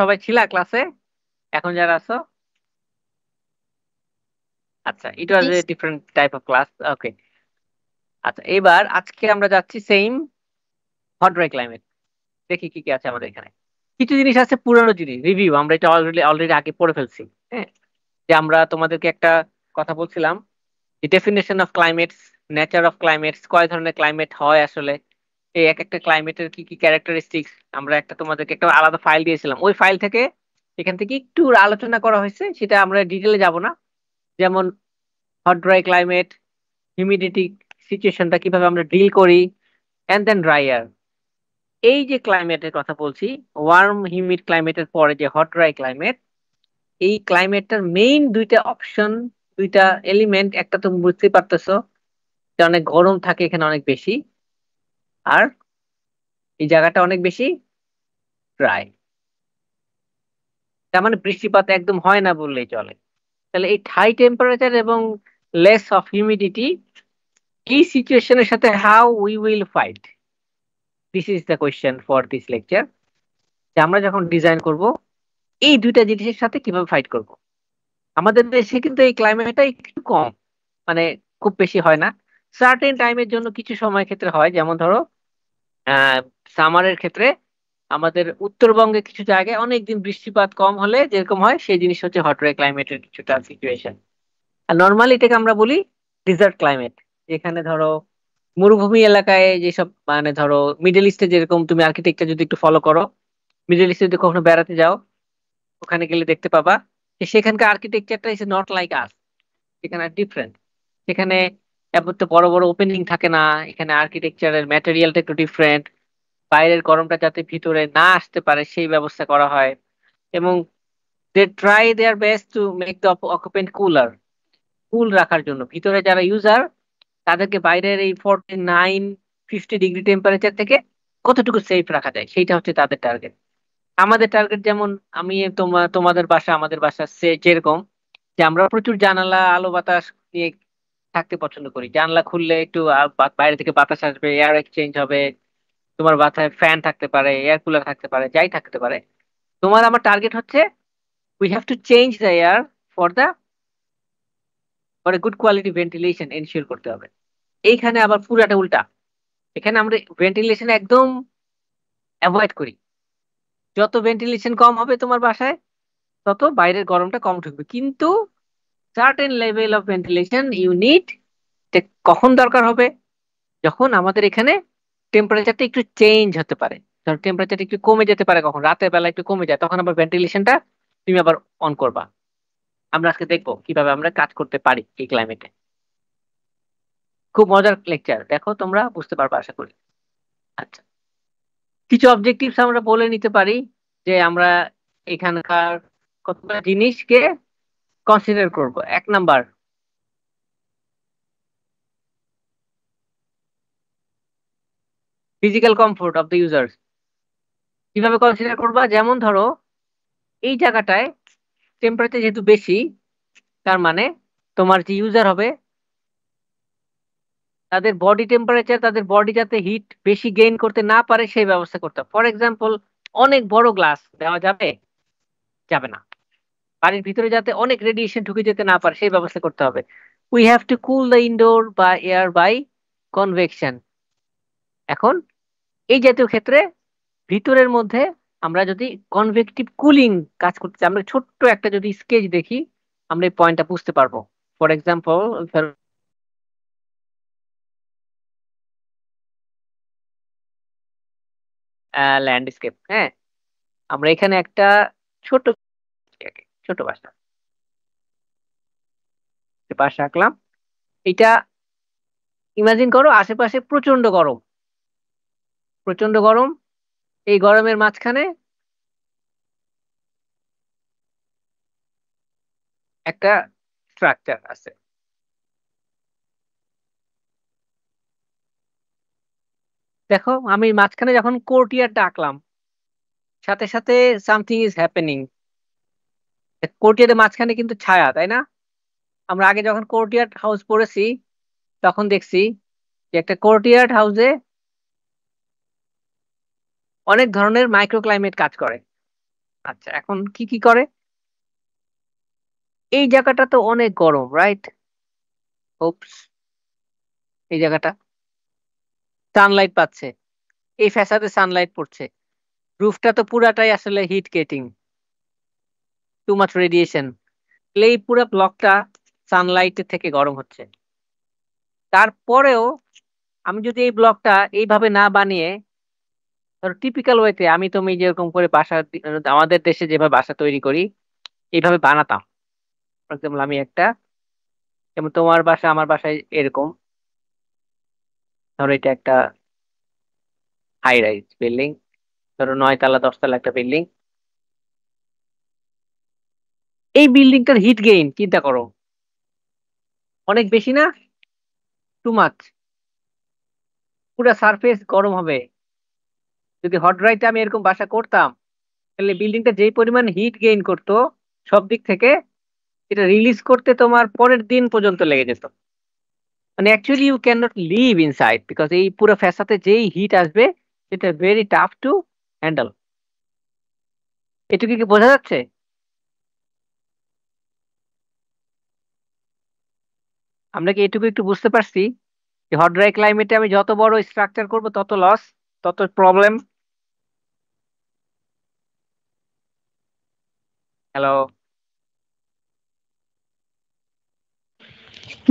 সবাই ছিলা ক্লাসে? এখন যারা আছো? আচ্ছা, it was a different type of class. Okay. আচ্ছা, এবার আজকে আমরা যাচ্ছি সেম হট ড্রাই ক্লাইমেট। দেখি কি কি আছে আমাদের এখানে। কিছু জিনিস আছে পুরানো জিনিস, রিভিউ, আমরা এটা অলরেডি অলরেডি আগে পড়ে ফেলছি। হ্যাঁ, যে আমরা তোমাদেরকে একটা কথা বলছিলাম, যে definition of climates, nature of climates, কয় ধরনের ক্লাইমেট হয় আসলে, এই এক একটা ক্লাইমেটের কি কি ক্যারেক্টারিস্টিক্স, আমরা একটা তোমাদেরকে একটা আলাদা ফাইল দিয়েছিলাম। ওই ফাইল থেকে, এখান থেকে একটু আলোচনা করা হয়েছে, সেটা আমরা ডিটেলে যাব না। যেমন হট ড্রাই ক্লাইমেট, হিউমিডিটি সিচুয়েশনটা কিভাবে আমরা ডিল করি, এন্ড দেন ড্রাই এয়ার। এই যে ক্লাইমেটের কথা বলছি, ওয়ার্ম হিউমিড ক্লাইমেটের পরে যে হট ড্রাই ক্লাইমেট, এই ক্লাইমেটটার মেইন দুইটা অপশন, দুইটা এলিমেন্ট, একটা তুমি বুঝতে পারতেছো যে অনেক গরম থাকে এখানে অনেক বেশি, আর এই জায়গাটা অনেক বেশি ড্রাই। তার মানে বৃষ্টিপাত একদম হয় না বললেই চলে। তাহলে এই হাই টেম্পারেচার এবং লেস অফ হিউমিডিটি, এই সিচুয়েশনের সাথে how we will fight, this is the question for this lecture. যে আমরা যখন ডিজাইন করব, এই দুইটা জিনিসের সাথে কিভাবে ফাইট করব। আমাদের দেশে কিন্তু এই ক্লাইমেটটা একটু কম, মানে খুব বেশি হয় না। সার্টেন টাইমের জন্য কিছু সময় ক্ষেত্রে হয়, যেমন ধরো সামারের ক্ষেত্রে আমাদের উত্তরবঙ্গে কিছু জায়গায় অনেক দিন বৃষ্টিপাত কম হলে যেরকম হয়, সেই জিনিস হচ্ছে হট ড্রাই ক্লাইমেটের কিছুটা সিচুয়েশন। আর নর্মালি এটাকে আমরা বলি ডিজার্ট ক্লাইমেট। যেখানে ধরো মরুভূমি এলাকায় যেসব, মানে ধরো মিডল ইস্টে যেরকম, তুমি আর্কিটেকচার যদি একটু ফলো করো, মিডল ইস্টে যদি কখনো বেড়াতে যাও, ওখানে গেলে দেখতে পাবা যে সেখানকার আর্কিটেকচারটা ইজ নট লাইক আস। সেখানে ডিফারেন্ট। সেখানে এত বড় বড় ওপেনিং থাকে না। এখানে আর্কিটেকচারের ম্যাটেরিয়ালটা একটু ডিফারেন্ট। বাইরের গরমটা যাতে ভিতরে না আসতে পারে সেই ব্যবস্থা করা হয়। এবং they try their best to make the occupant cooler, cool রাখার জন্য ভিতরে যারা ইউজার, তাদেরকে বাইরের এই 49-50 ডিগ্রি টেম্পারেচার থেকে কতটুকু সেফ রাখা যায়, সেইটা হচ্ছে তাদের টার্গেট। আমাদের টার্গেট যেমন, আমি তোমাদের বাসা আমাদের বাসা যেরকম, যে আমরা প্রচুর জানালা আলো বাতাস নিয়ে থাকতে পছন্দ করি। জানলা খুললে একটু বাইরে থেকে বাতাস আসবে, এয়ার এক্সচেঞ্জ হবে। তোমার বাসায় ফ্যান থাকতে পারে, এয়ার কুলার থাকতে পারে, যাই থাকতে পারে। তোমার আমার টার্গেট হচ্ছে we have to change the air for the for a good quality ventilation ensure করতে হবে। এইখানে আবার পুরাটা উল্টা। এখানে আমরা ভেন্টিলেশন একদম অ্যাভয়েড করি। যত ভেন্টিলেশন কম হবে তোমার বাসায়, তত বাইরের গরমটা কম ঢুকবে। কিন্তু certain level of ventilation you need. কখন দরকার হবে? যখন আমাদের এখানে টেম্পারেচারটা একটু চেঞ্জ হতে পারে, ধর টেম্পারেচারটা একটু কমে যেতে পারে, কখন রাতের বেলা একটু কমে যায়, তখন আবার ভেন্টিলেশনটা তুমি আবার অন করবা। আমরা আজকে দেখবো কিভাবে আমরা কাজ করতে পারি এই ক্লাইমেটে। খুব মজার লেকচার, দেখো তোমরা বুঝতে পারবে আশা করি। আচ্ছা, কিছু অবজেক্টিভস আমরা বলে নিতে পারি, যে আমরা এখানকার কতগুলো জিনিসকে কনসিডার করব। 1 number, physical comfort of the users. কিভাবে কনসিডার করবা? যেমন ধরো এই জায়গাটায় টেম্পারেচার যেহেতু বেশি, তার মানে তোমার যে ইউজার হবে, তাদের বডি টেম্পারেচার, তাদের বডি যাতে হিট বেশি গেইন করতে না পারে সেই ব্যবস্থা করতে হবে। ফর এক্সাম্পল, অনেক বড় গ্লাস দেওয়া যাবে? যাবে না। বাড়ির ভিতরে যাতে অনেক রেডিয়েশন ঢুকে যেতে না পারে সেই ব্যবস্থা করতে হবে। We have two cool the indoor বা এয়ার বাই কনভেকশন। এখন এই জাতীয় ক্ষেত্রে ভিতরের মধ্যে আমরা যদি কনভেকটিভ কুলিং কাজ করতে চাই, আমরা ছোট্ট একটা যদি স্কেচ দেখি, আমরা এই পয়েন্টটা বুঝতে পারবো। For example, landscape. হ্যাঁ, আমরা এখানে একটা ছোট ছোট বাসা, বাসা আঁকলাম। এটা ইমাজিন করো আশেপাশে প্রচন্ড গরম, প্রচন্ড গরম। এই গরমের মাঝখানে একটা স্ট্রাকচার আছে। দেখো আমি মাঝখানে যখন কোর্টিয়ারটা আঁকলাম, সাথে সাথে সামথিং ইজ হ্যাপেনিং। কোর্টিয়ারের মাঝখানে কিন্তু ছায়া, তাই না? আমরা আগে যখন কোর্টিয়ার হাউস পড়েছি, তখন দেখছি যে একটা কোর্টিয়ার হাউসে অনেক ধরনের মাইক্রো ক্লাইমেট কাজ করে। আচ্ছা, এখন কি কি করে? এই জায়গাটা তো অনেক গরম, রাইট? ওপস, এই জায়গাটা সানলাইট পাচ্ছে, এই ফ্যাসাদে সানলাইট পড়ছে, রুফটা তো পুরাটাই আসলে heat getting, too much radiation. এই পুরো ব্লকটা সানলাইটের থেকে গরম হচ্ছে। তারপরেও আমি যদি এই ব্লকটা এইভাবে না বানিয়ে, ধরো টিপিক্যাল ওয়েতে আমি তুমি যেরকম করে বাসা, আমাদের দেশে যেভাবে বাসা তৈরি করি এইভাবে বানাতাম। ফর এক্সাম্পল আমি একটা, যেমন তোমার বাসা আমার বাসায় এরকম, ধরো এটা একটা হাই রাইজ বিল্ডিং, ধরো 9 তলা 10 তলা একটা বিল্ডিং। এই বিল্ডিংটার হিট গেইন চিন্তা করো, অনেক বেশি না? Too much. পুরো সারফেস গরম হবে। যদি হট ড্রাইতে আমি এরকম বাসা করতাম, তাহলে বিল্ডিংটা যেই পরিমাণ হিট গেইন করতো সব দিক থেকে, এটা রিলিজ করতে তোমার পরের দিন পর্যন্ত লেগে যেত। মানে actually you can not live inside, because এই পুরো ফ্যাসাতে যেই হিট আসবে এটা ভেরি টাফ টু হ্যান্ডেল। এটুকু কি বোঝা যাচ্ছে? আমরা কি এটুকু একটু বুঝতে পারছি যে হট ড্রাই ক্লাইমেটে আমি যত বড় স্ট্রাকচার করব তত লস, তত প্রবলেম? হ্যালো?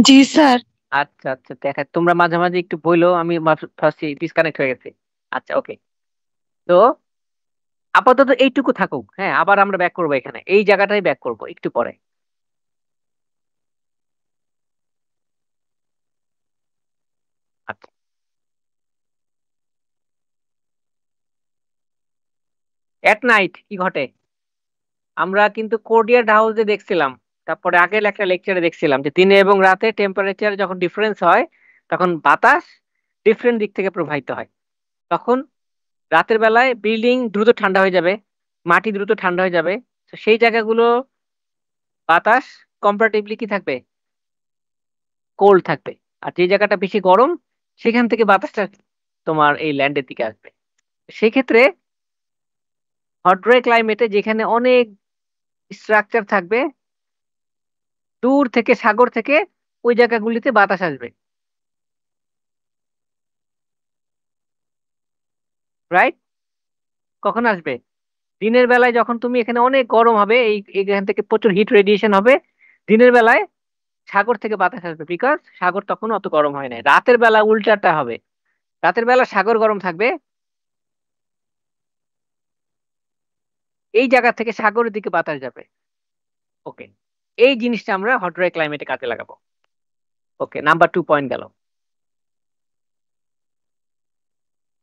জি স্যার। আচ্ছা আচ্ছা, দেখা তোমরা মাঝে মাঝে একটু বইলো, আমি ভাবছি ডিসকানেক্ট হয়ে গেছে। আচ্ছা, ওকে। তো আপাতত এইটুকু থাকুক, হ্যাঁ, আবার আমরা ব্যাক করবো, এখানে এই জায়গাটাই ব্যাক করবো একটু পরে। আচ্ছা, এট নাইট কি ঘটে? আমরা কিন্তু কোর্ডিয়ার হাউসে দেখছিলাম, তারপরে আগের একটা লেকচারে দেখছিলাম যে দিনে এবং রাতে টেম্পারেচার যখন ডিফারেন্স হয় তখন বাতাস ডিফারেন্ট দিক থেকে প্রবাহিত হয়। তখন রাতের বেলায় বিল্ডিং দ্রুত ঠান্ডা হয়ে যাবে, মাটি দ্রুত ঠান্ডা হয়ে যাবে। তো সেই জায়গাগুলো বাতাস কম্পারেটিভলি কি থাকবে? কোল্ড থাকবে। আর যে জায়গাটা বেশি গরম সেখান থেকে বাতাসটা তোমার এই ল্যান্ডের দিকে আসবে। সেক্ষেত্রে হট ড্রাই ক্লাইমেটে যেখানে অনেক স্ট্রাকচার থাকবে, দূর থেকে সাগর থেকে ওই জায়গাগুলিতে বাতাস আসবে, রাইট? কখন আসবে? দিনের বেলায় যখন তুমি এখানে অনেক গরম হবে, এই এখান থেকে প্রচুর হিট রেডিয়েশন হবে, দিনের বেলায় সাগর থেকে বাতাস আসবে, বিকজ সাগর তখন অত গরম হয় না। রাতের বেলা উল্টাটা হবে, রাতের বেলা সাগর গরম থাকবে, এই জায়গা থেকে সাগরের দিকে বাতাস যাবে। ওকে, এই জিনিসটা আমরা হট ড্রাই ক্লাইমেটে কাজে লাগাবো। ওকে, নাম্বার 2 পয়েন্ট গেল।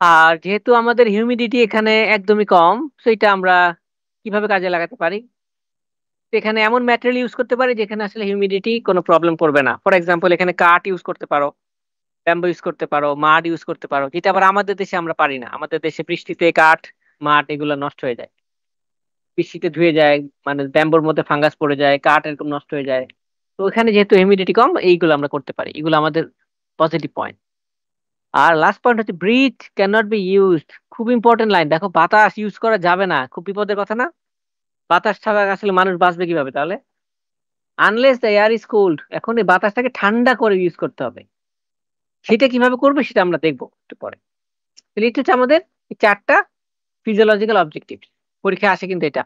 আর যেহেতু আমাদের হিউমিডিটি এখানে একদমই কম, সেটা আমরা কিভাবে কাজে লাগাতে পারি? তো এখানে এমন ম্যাটেরিয়াল ইউজ করতে পারি যেখানে আসলে হিউমিডিটি কোনো প্রবলেম করবে না। ফর এক্সাম্পল এখানে কাঠ ইউজ করতে পারো, ব্যাম্বো ইউজ করতে পারো, মাড ইউজ করতে পারো, যেটা আবার আমাদের দেশে আমরা পারি না। আমাদের দেশে বৃষ্টিতে কাঠ, মাঠ এগুলো নষ্ট হয়ে যায়, বৃষ্টিতে ধুয়ে যায়, মানে ব্যাম্বোর মধ্যে ফাঙ্গাস পড়ে যায়, কাঠ এরকম নষ্ট হয়ে যায়। তো ওখানে যেহেতু হিউমিডিটি কম, এইগুলো আমরা করতে পারি, এগুলো আমাদের পজিটিভ পয়েন্ট। আর লাস্ট পয়েন্ট হচ্ছে breath can not be used. খুব ইম্পর্টেন্ট লাইন, দেখো বাতাস ইউজ করা যাবে না, খুব বিপদের কথা না? বাতাস ছাড়া আসলে মানুষ বাঁচবে কিভাবে তাহলে? Unless the air is cooled. এখন এই বাতাসটাকে ঠান্ডা করে ইউজ করতে হবে। সেটা কিভাবে করবে সেটা আমরা দেখবো একটু পরে। তাহলে এটা হচ্ছে আমাদের এই 4টা ফিজিওলজিক্যাল অবজেক্টিভ। পরীক্ষায় আসে কিন্তু এটা,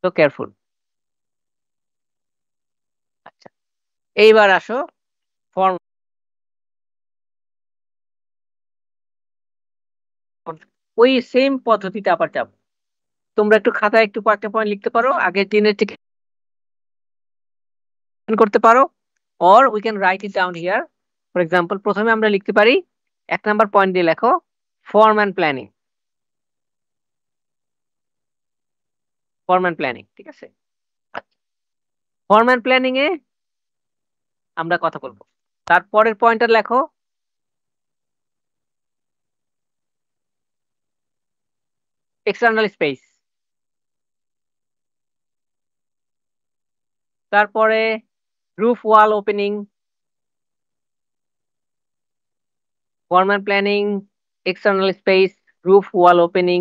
তো কেয়ারফুল। আচ্ছা, এইবার আসো ফর্ম। ওই সেম পদ্ধতিতে আবার যাবো। তোমরা একটু খাতায় একটু কয়েকটা পয়েন্ট লিখতে পারো, আগের দিনের থেকে করতে পারো, or we can write it down here. For example প্রথমে আমরা লিখতে পারি, 1 নাম্বার পয়েন্ট দিয়ে লেখো form and planning. Form and planning, ঠিক আছে? ফর্ম অ্যান্ড প্ল্যানিং এ আমরা কথা বলবো। তারপরের পয়েন্টটা লেখো এক্সটার্নাল স্পেস। তারপরে roof wall opening. Form and planning, external space, roof wall opening.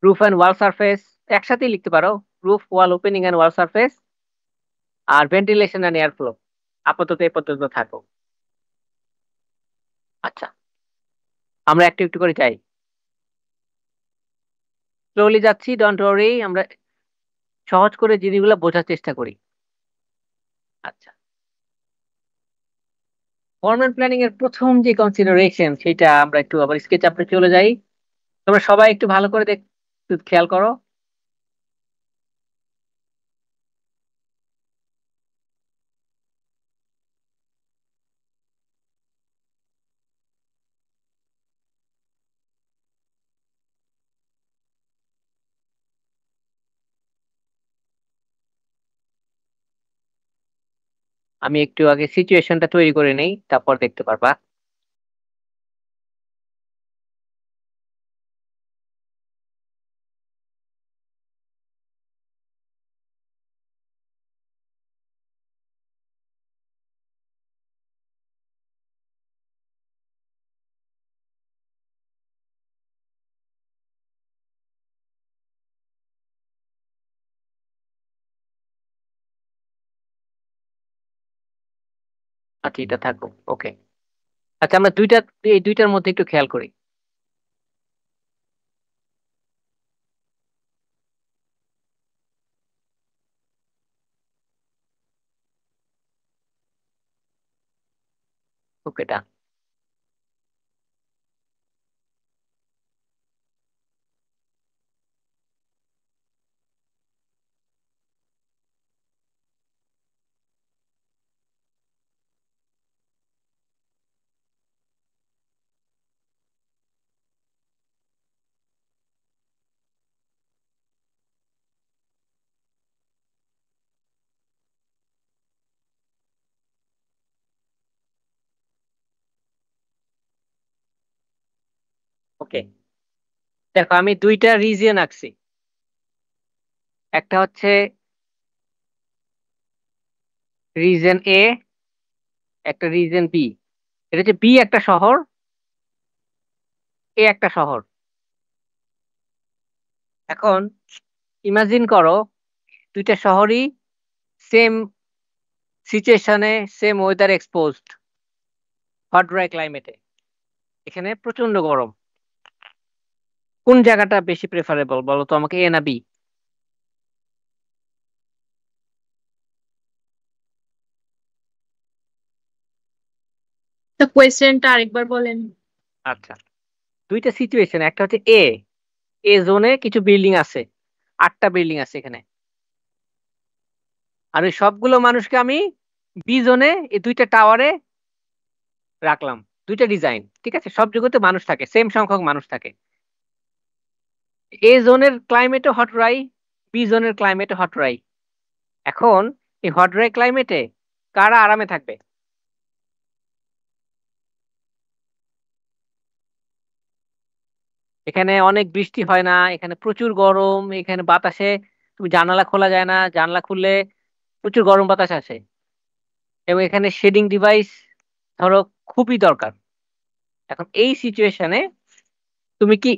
Roof and wall surface একসাথেই লিখতে পারো, roof, wall opening and wall surface, আর ভেন্টিলেশন অ্যান্ড এয়ার ফ্লো। আপাতত এই পর্যন্ত থাকো। আচ্ছা, আমরা একটু একটু করে যাই, স্লোলি যাচ্ছি, ডোন্ট ওয়ারি, আমরা সহজ করে জিনিসগুলো বোঝার চেষ্টা করি। আচ্ছা, ফরম্যাট প্ল্যানিং এর প্রথম যে কনসিডারেশন সেটা আমরা একটু আবার স্কেচ আপে চলে যাই। তোমরা সবাই একটু ভালো করে একটু খেয়াল করো। আমি একটু আগে সিচুয়েশনটা তৈরি করে নেই, তারপর দেখতে পারবা। আচ্ছা, এটা থাকো, ওকে। আচ্ছা, আমরা এই দুইটার মধ্যে একটু খেয়াল করি। ওকে, ডান। ওকে, দেখো আমি দুইটা রিজিয়ন আঁকছি, একটা হচ্ছে রিজন এ, একটা রিজন বি। এটা হচ্ছে বি একটা শহর, এ একটা শহর। এখন ইমাজিন করো দুইটা শহরই সেম সিচুয়েশনে, same weather exposed, hot dry ক্লাইমেটে। এখানে প্রচন্ড গরম। কোন জায়গাটা বেশি প্রেফারেবল বলো তো আমাকে, এ না বি? তো কোয়েশ্চেনটা আরেকবার বলেন। আচ্ছা, দুইটা সিচুয়েশন, একটা হচ্ছে এ, এ জোনে কিছু বিল্ডিং আছে, 8টা বিল্ডিং আছে এখানে। আর ওই সবগুলো মানুষকে আমি বি জোনে এই দুইটা টাওয়ারে রাখলাম। দুইটা ডিজাইন, ঠিক আছে, সব জায়গাতে মানুষ থাকে, সেম সংখ্যক মানুষ থাকে। এ জোনের ক্লাইমেটও হট ড্রাই, বি জোনের ক্লাইমেটও হট ড্রাই। এখন এই হট ড্রাই ক্লাইমেটে কারা আরামে থাকবে? এখানে অনেক বৃষ্টি হয় না, এখানে প্রচুর গরম, এখানে বাতাসে তুমি জানালা খোলা যায় না, জানালা খুললে প্রচুর গরম বাতাস আসে। এবং এখানে শেডিং ডিভাইস ধরো খুবই দরকার। এখন এই সিচুয়েশনে তুমি কি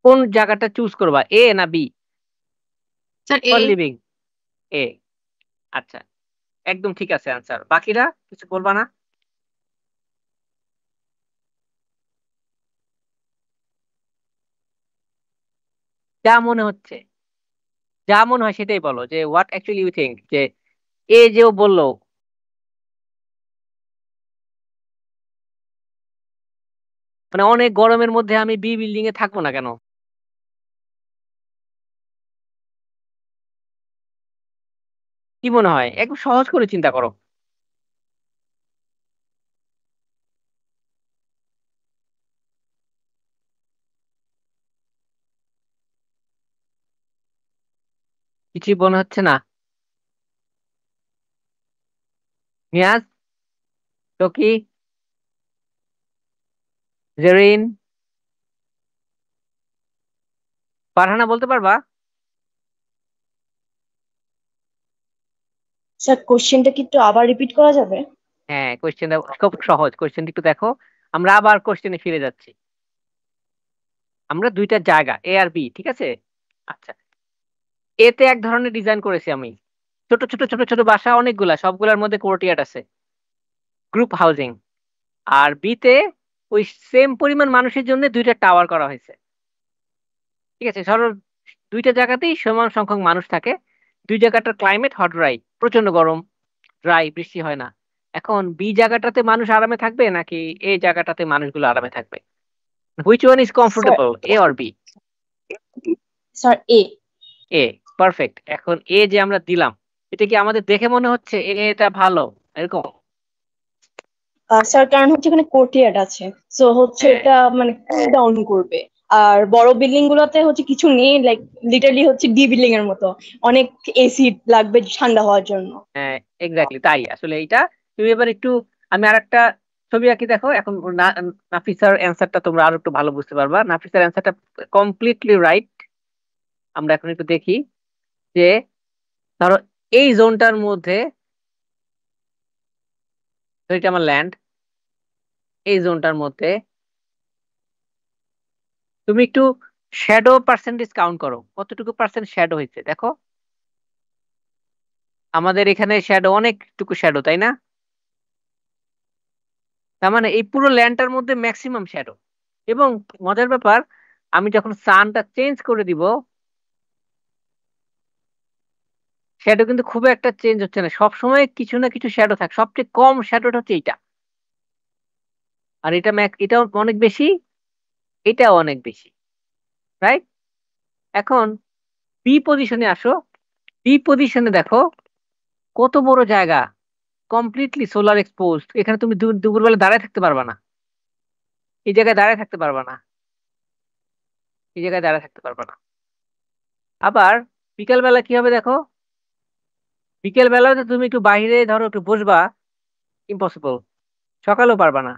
কোন জায়গাটা চুজ করবা, এ না B sir A. For living? A. আচ্ছা, একদম ঠিক আছে আনসার। বাকিরা কিছু বলবা না? যা মনে হচ্ছে, যা মনে হয় সেটাই বলো, যে হোয়াট অ্যাকচুয়ালি ইউ থিঙ্ক, যে এ যে ও বললো। মানে অনেক গরমের মধ্যে আমি বি বিল্ডিং এ থাকবো না কেন? কি মনে হয়, একটু সহজ করে চিন্তা করো। কিছুই মনে হচ্ছে না? নিয়াজ, টকি, জেরিন, ফারহানা বলতে পারবা? স্যার কোশ্চেনটা কি একটু আবার রিপিট করা যাবে? হ্যাঁ, কোশ্চেনটা খুব সহজ, কোশ্চেনটা একটু দেখো। আমরা আবার কোশ্চেনে ফিরে যাচ্ছি। আমরা দুইটা জায়গা এ আর বি, ঠিক আছে, আচ্ছা, এতে এক ধরনের ডিজাইন করেছি আমি, ছোট ছোট ছোট ছোট বাসা অনেকগুলা, সবগুলোর মধ্যে কোর্টইয়ার্ড আছে, গ্রুপ হাউজিং। আর বিতে ওই সেম পরিমাণ মানুষের জন্য দুইটা টাওয়ার করা হয়েছে। ঠিক আছে, ধরো দুইটা জায়গাতেই সমান সংখ্যক মানুষ থাকে, দুই জায়গাটার ক্লাইমেট হট ড্রাই, প্রচন্ড গরম, ড্রাই, বৃষ্টি হয় না। এখন বি জায়গাটাতে মানুষ আরামে থাকবে নাকি এই জায়গাটাতে মানুষগুলো আরামে থাকবে? Which one is sir comfortable, A or B? Sir A. A. Perfect. এখন এ যে আমরা দিলাম, এটা কি আমাদের দেখে মনে হচ্ছে এটা ভালো এরকম? স্যার কারণ হচ্ছে এখানে কোর্টিয়ার্ড আছে, সো হচ্ছে হ্যাঁ, এটা মানে কুল ডাউন করবে। আর বড় বিল্ডিং গুলোতে হচ্ছে কিছু নেই, লাইক লিটারলি হচ্ছে ডি বিল্ডিং এর মতো, অনেক এসি লাগবে ঠান্ডা হওয়ার জন্য। হ্যাঁ, এক্স্যাক্টলি তাই আসলে এইটা। তুমি এবার একটু, আমি আর একটা ছবি আঁকি, দেখো এখন নাফিসার অ্যান্সারটা তোমরা আরো একটু ভালো বুঝতে পারবা। নাফিসার অ্যান্সারটা কমপ্লিটলি রাইট। আমরা এখন একটু দেখি যে, ধরো এই জোনটার মধ্যে, তো এটা আমার ল্যান্ড, এই জোনটার মধ্যে তুমি একটু শ্যাডো পার্সেন্টেজ কাউন্ট করো, কতটুকু পার্সেন্ট শ্যাডো হয়েছে দেখো। আমাদের এখানে শ্যাডো, অনেকটুকু শ্যাডো, তাই না? তার মানে এই পুরো ল্যান্ডটার মধ্যে ম্যাক্সিমাম শ্যাডো। এবং মজার ব্যাপার, আমি যখন সানটা চেঞ্জ করে দিব, শ্যাডো কিন্তু খুব একটা চেঞ্জ হচ্ছে না, সব সময় কিছু না কিছু শ্যাডো থাকে, সবচেয়ে কম শ্যাডোটা হচ্ছে এইটা। আর এটা এটাও অনেক বেশি, এটাও অনেক বেশি, রাইট? এখন বি পজিশনে আসো, বি পজিশনে দেখো কত বড় জায়গা, কমপ্লিটলি সোলার এক্সপোজড। এখানে তুমি দুপুরবেলা দাঁড়ায় থাকতে পারবা না, এই জায়গায় দাঁড়ায় থাকতে পারবা না, এই জায়গায় দাঁড়ায় থাকতে পারবা না। আবার বিকেল বেলা কি হবে দেখো, বিকেল বেলাও তো তুমি একটু বাইরে ধরো একটু বসবা, ইম্পসিবল, সকালেও পারবা না।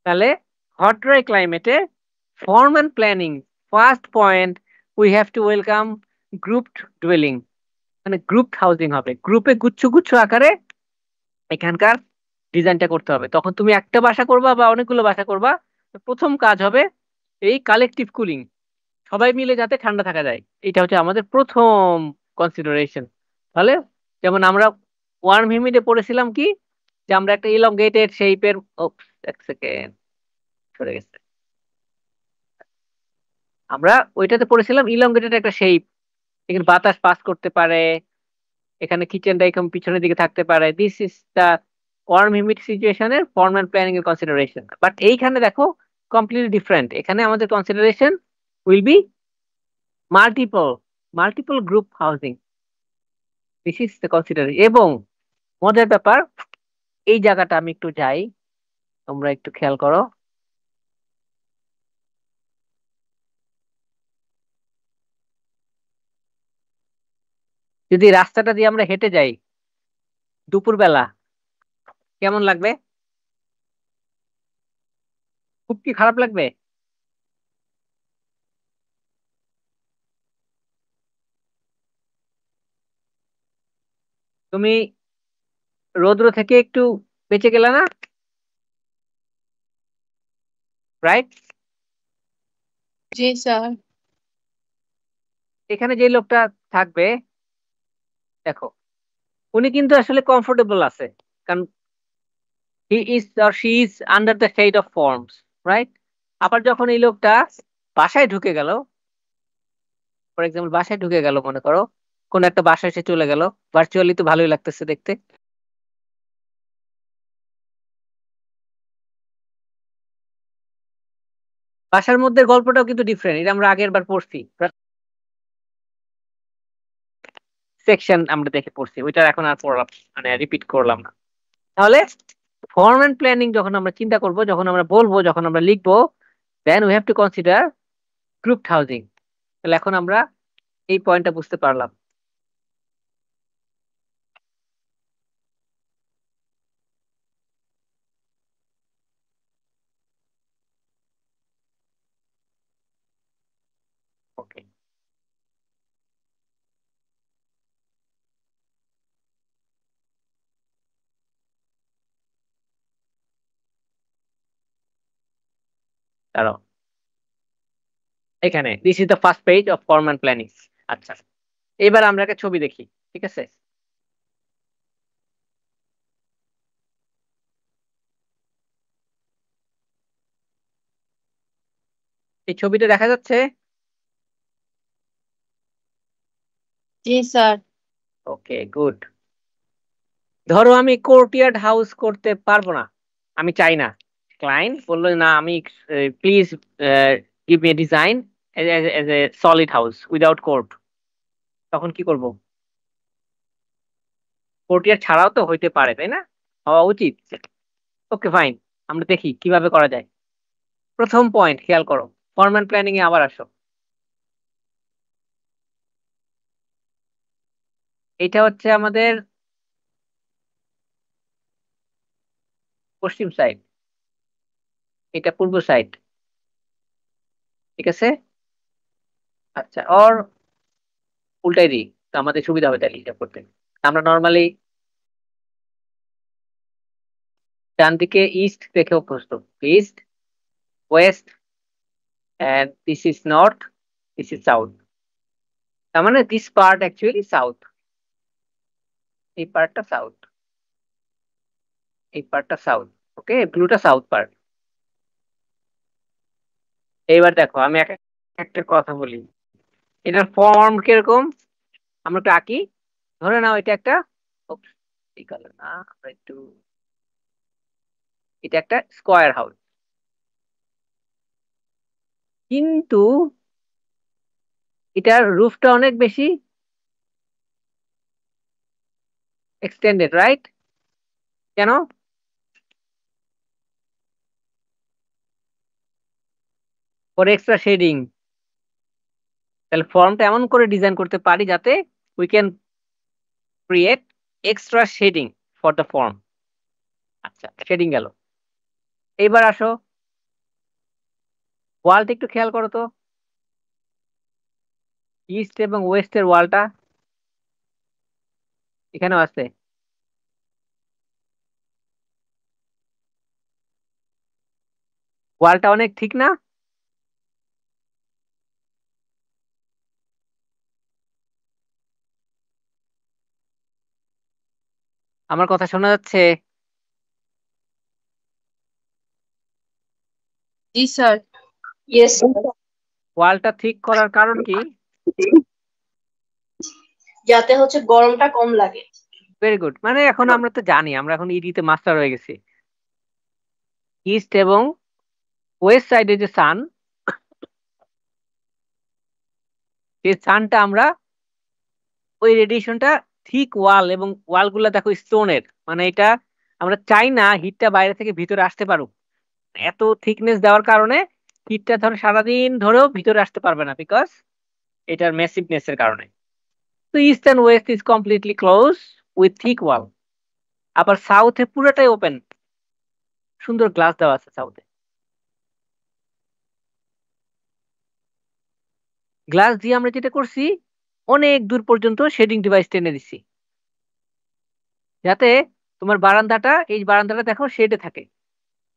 তাহলে হট ড্রাই ক্লাইমেটে form and planning, first point, we have to welcome grouped dueling, মানে গ্রুপড হাউজিং হবে, গ্রুপে গুচ্ছ গুচ্ছ আকারে এখানকার ডিজাইনটা করতে হবে। তখন তুমি একটা বাসা করবা বা অনেকগুলো বাসা করবা, প্রথম কাজ হবে এই কালেকটিভ কুলিং, সবাই মিলে যাতে ঠান্ডা থাকা যায়, এটা হচ্ছে আমাদের প্রথম কনসিডারেশন। তাহলে যেমন আমরা ওয়ার্ম হিউমিডে পড়েছিলাম কি, যে আমরা একটা ইলংগেটেড শেপের, এক সেকেন্ড সরে গেছে, আমরা ওইটাতে পড়েছিলাম ইলংগেটেড একটা শেপ, এখানে বাতাস পাস করতে পারে, এখানে কিচেনটা এরকম পিছনের দিকে থাকতে পারে। This is the warm humid সিচুয়েশনের ফর্ম অ্যান্ড প্ল্যানিং এর কনসিডারেশন। বাট এইখানে দেখো কমপ্লিটলি ডিফারেন্ট, এখানে আমাদের consideration will be multiple, multiple group housing, this is the consideration. এবং মজার ব্যাপার, এই জায়গাটা আমি একটু যাই, তোমরা একটু খেয়াল করো, যদি রাস্তাটা দিয়ে আমরা হেঁটে যাই দুপুরবেলা, কেমন লাগবে? খুব কি খারাপ লাগবে? তুমি রৌদ্র থেকে একটু বেঁচে গেলে না, রাইট? জি স্যার। এখানে যে লোকটা থাকবে, দেখো উনি কিন্তু আসলে কমফোর্টেবল আছে, কারণ he is or she is under the shade of forms, right? আবার যখন এই লোকটা বাসায় ঢুকে গেল, ফর এক্সাম্পল বাসায় ঢুকে গেল, মনে করো কোন একটা বাসায় সে চলে গেল, ভার্চুয়ালি তো ভালোই লাগতেছে দেখতে। বাসার মধ্যে গল্পটাও কিন্তু ডিফারেন্ট, এটা আমরা আগের বার পড়ছি, সেকশন আমরা দেখে পড়ছি, ওইটা এখন আর পড়লাম, মানে রিপিট করলাম না। তাহলে ফর্ম অ্যান্ড প্ল্যানিং যখন আমরা চিন্তা করব, যখন আমরা বলবো, যখন আমরা লিখবো, then we have to consider grouped housing. তাহলে এখন আমরা এই পয়েন্টটা বুঝতে পারলাম। ওকে, দাঁড়াও। এখানে this is the first page of form and planning. আচ্ছা, এবার আমরা একটা ছবি দেখি, ঠিক আছে? এই ছবিটা দেখা যাচ্ছে? জি স্যার। ওকে, গুড। ধরো আমি কোর্টিয়ার্ড হাউস করতে পারবো না, আমি চাই না। ক্লায়েন্ট বললো না, আমি please give me design as a solid house without court. তখন কি করব? কোর্টিয়ার ছাড়াও তো হইতে পারে, তাই না? হওয়া উচিত। ওকে ফাইন, আমরা দেখি কিভাবে করা যায়। প্রথম পয়েন্ট খেয়াল করো, ফর্ম অ্যান্ড প্ল্যানিং এ আবার আসো। এটা হচ্ছে আমাদের পশ্চিম সাইড, এটা পূর্ব সাইড, ঠিক আছে? আচ্ছা, ওর উল্টাই দিই, তো আমাদের সুবিধা হবে তাহলে হিসাব করতে। আমরা নর্মালি ডান দিকে ইস্ট দেখে অভ্যস্ত, east, West, and this is north, this is south. তার মানে this part actually south, এই পার্টটা সাউথ, এই পার্টটা সাউথ। ওকে, ব্লুটা সাউথ পার্ট। এইবার দেখো আমি একটা কথা বলি, এটার ফর্ম কিরকম আমরা একটু আঁকি। ধরে নাও এটা একটা, oops, এই কালার না, আমরা একটু, এটা একটা স্কোয়ার হাউস, কিন্তু এটার রুফটা অনেক বেশি এক্সটেন্ডেড, রাইট? কেন? For extra shading. তাহলে ফর্মটা এমন করে ডিজাইন করতে পারি যাতে we can create extra shading for the form. আচ্ছা, শেডিং গেল। এইবার আসো, ওয়ালটা একটু খেয়াল করো তো, ইস্ট এবং ওয়েস্টের ওয়ালটা এখানেও আছে। ওয়ালটা অনেক ঠিক না? আমার কথা শোনা যাচ্ছে? জি স্যার। ইয়েস। ওয়ালটা ঠিক করার কারণ কি? যাতে হচ্ছে গরমটা কম লাগে। ভেরি গুড, মানে এখন আমরা তো জানি, আমরা এখন ইডিতে মাস্টার হয়ে গেছি। ইস্ট এবং ওয়েস্ট সাইডে যে সান, সেই সানটা আমরা ওই রেডিয়েশনটা ঠিক ওয়াল, এবং ওয়ালগুলো দেখো স্টোনের, মানে এটা আমরা চাই না হিটটা বাইরে থেকে ভিতরে আসতে পারুক। এত থিকনেস দেওয়ার কারণে হিটটা ধরো সারাদিন ধরেও ভিতরে আসতে পারবে না, বিকজ এটার ম্যাসিভনেস এর কারণে। তো east and west is completely close with thick wall. আবার সাউথে পুরোটাই ওপেন, সুন্দর গ্লাস দেওয়া আছে সাউথে। গ্লাস দিয়ে আমরা যেটা করছি, অনেক দূর পর্যন্ত শেডিং ডিভাইস টেনে দিছি, যাতে তোমার বারান্দাটা, এই বারান্দাটা দেখো শেডে থাকে।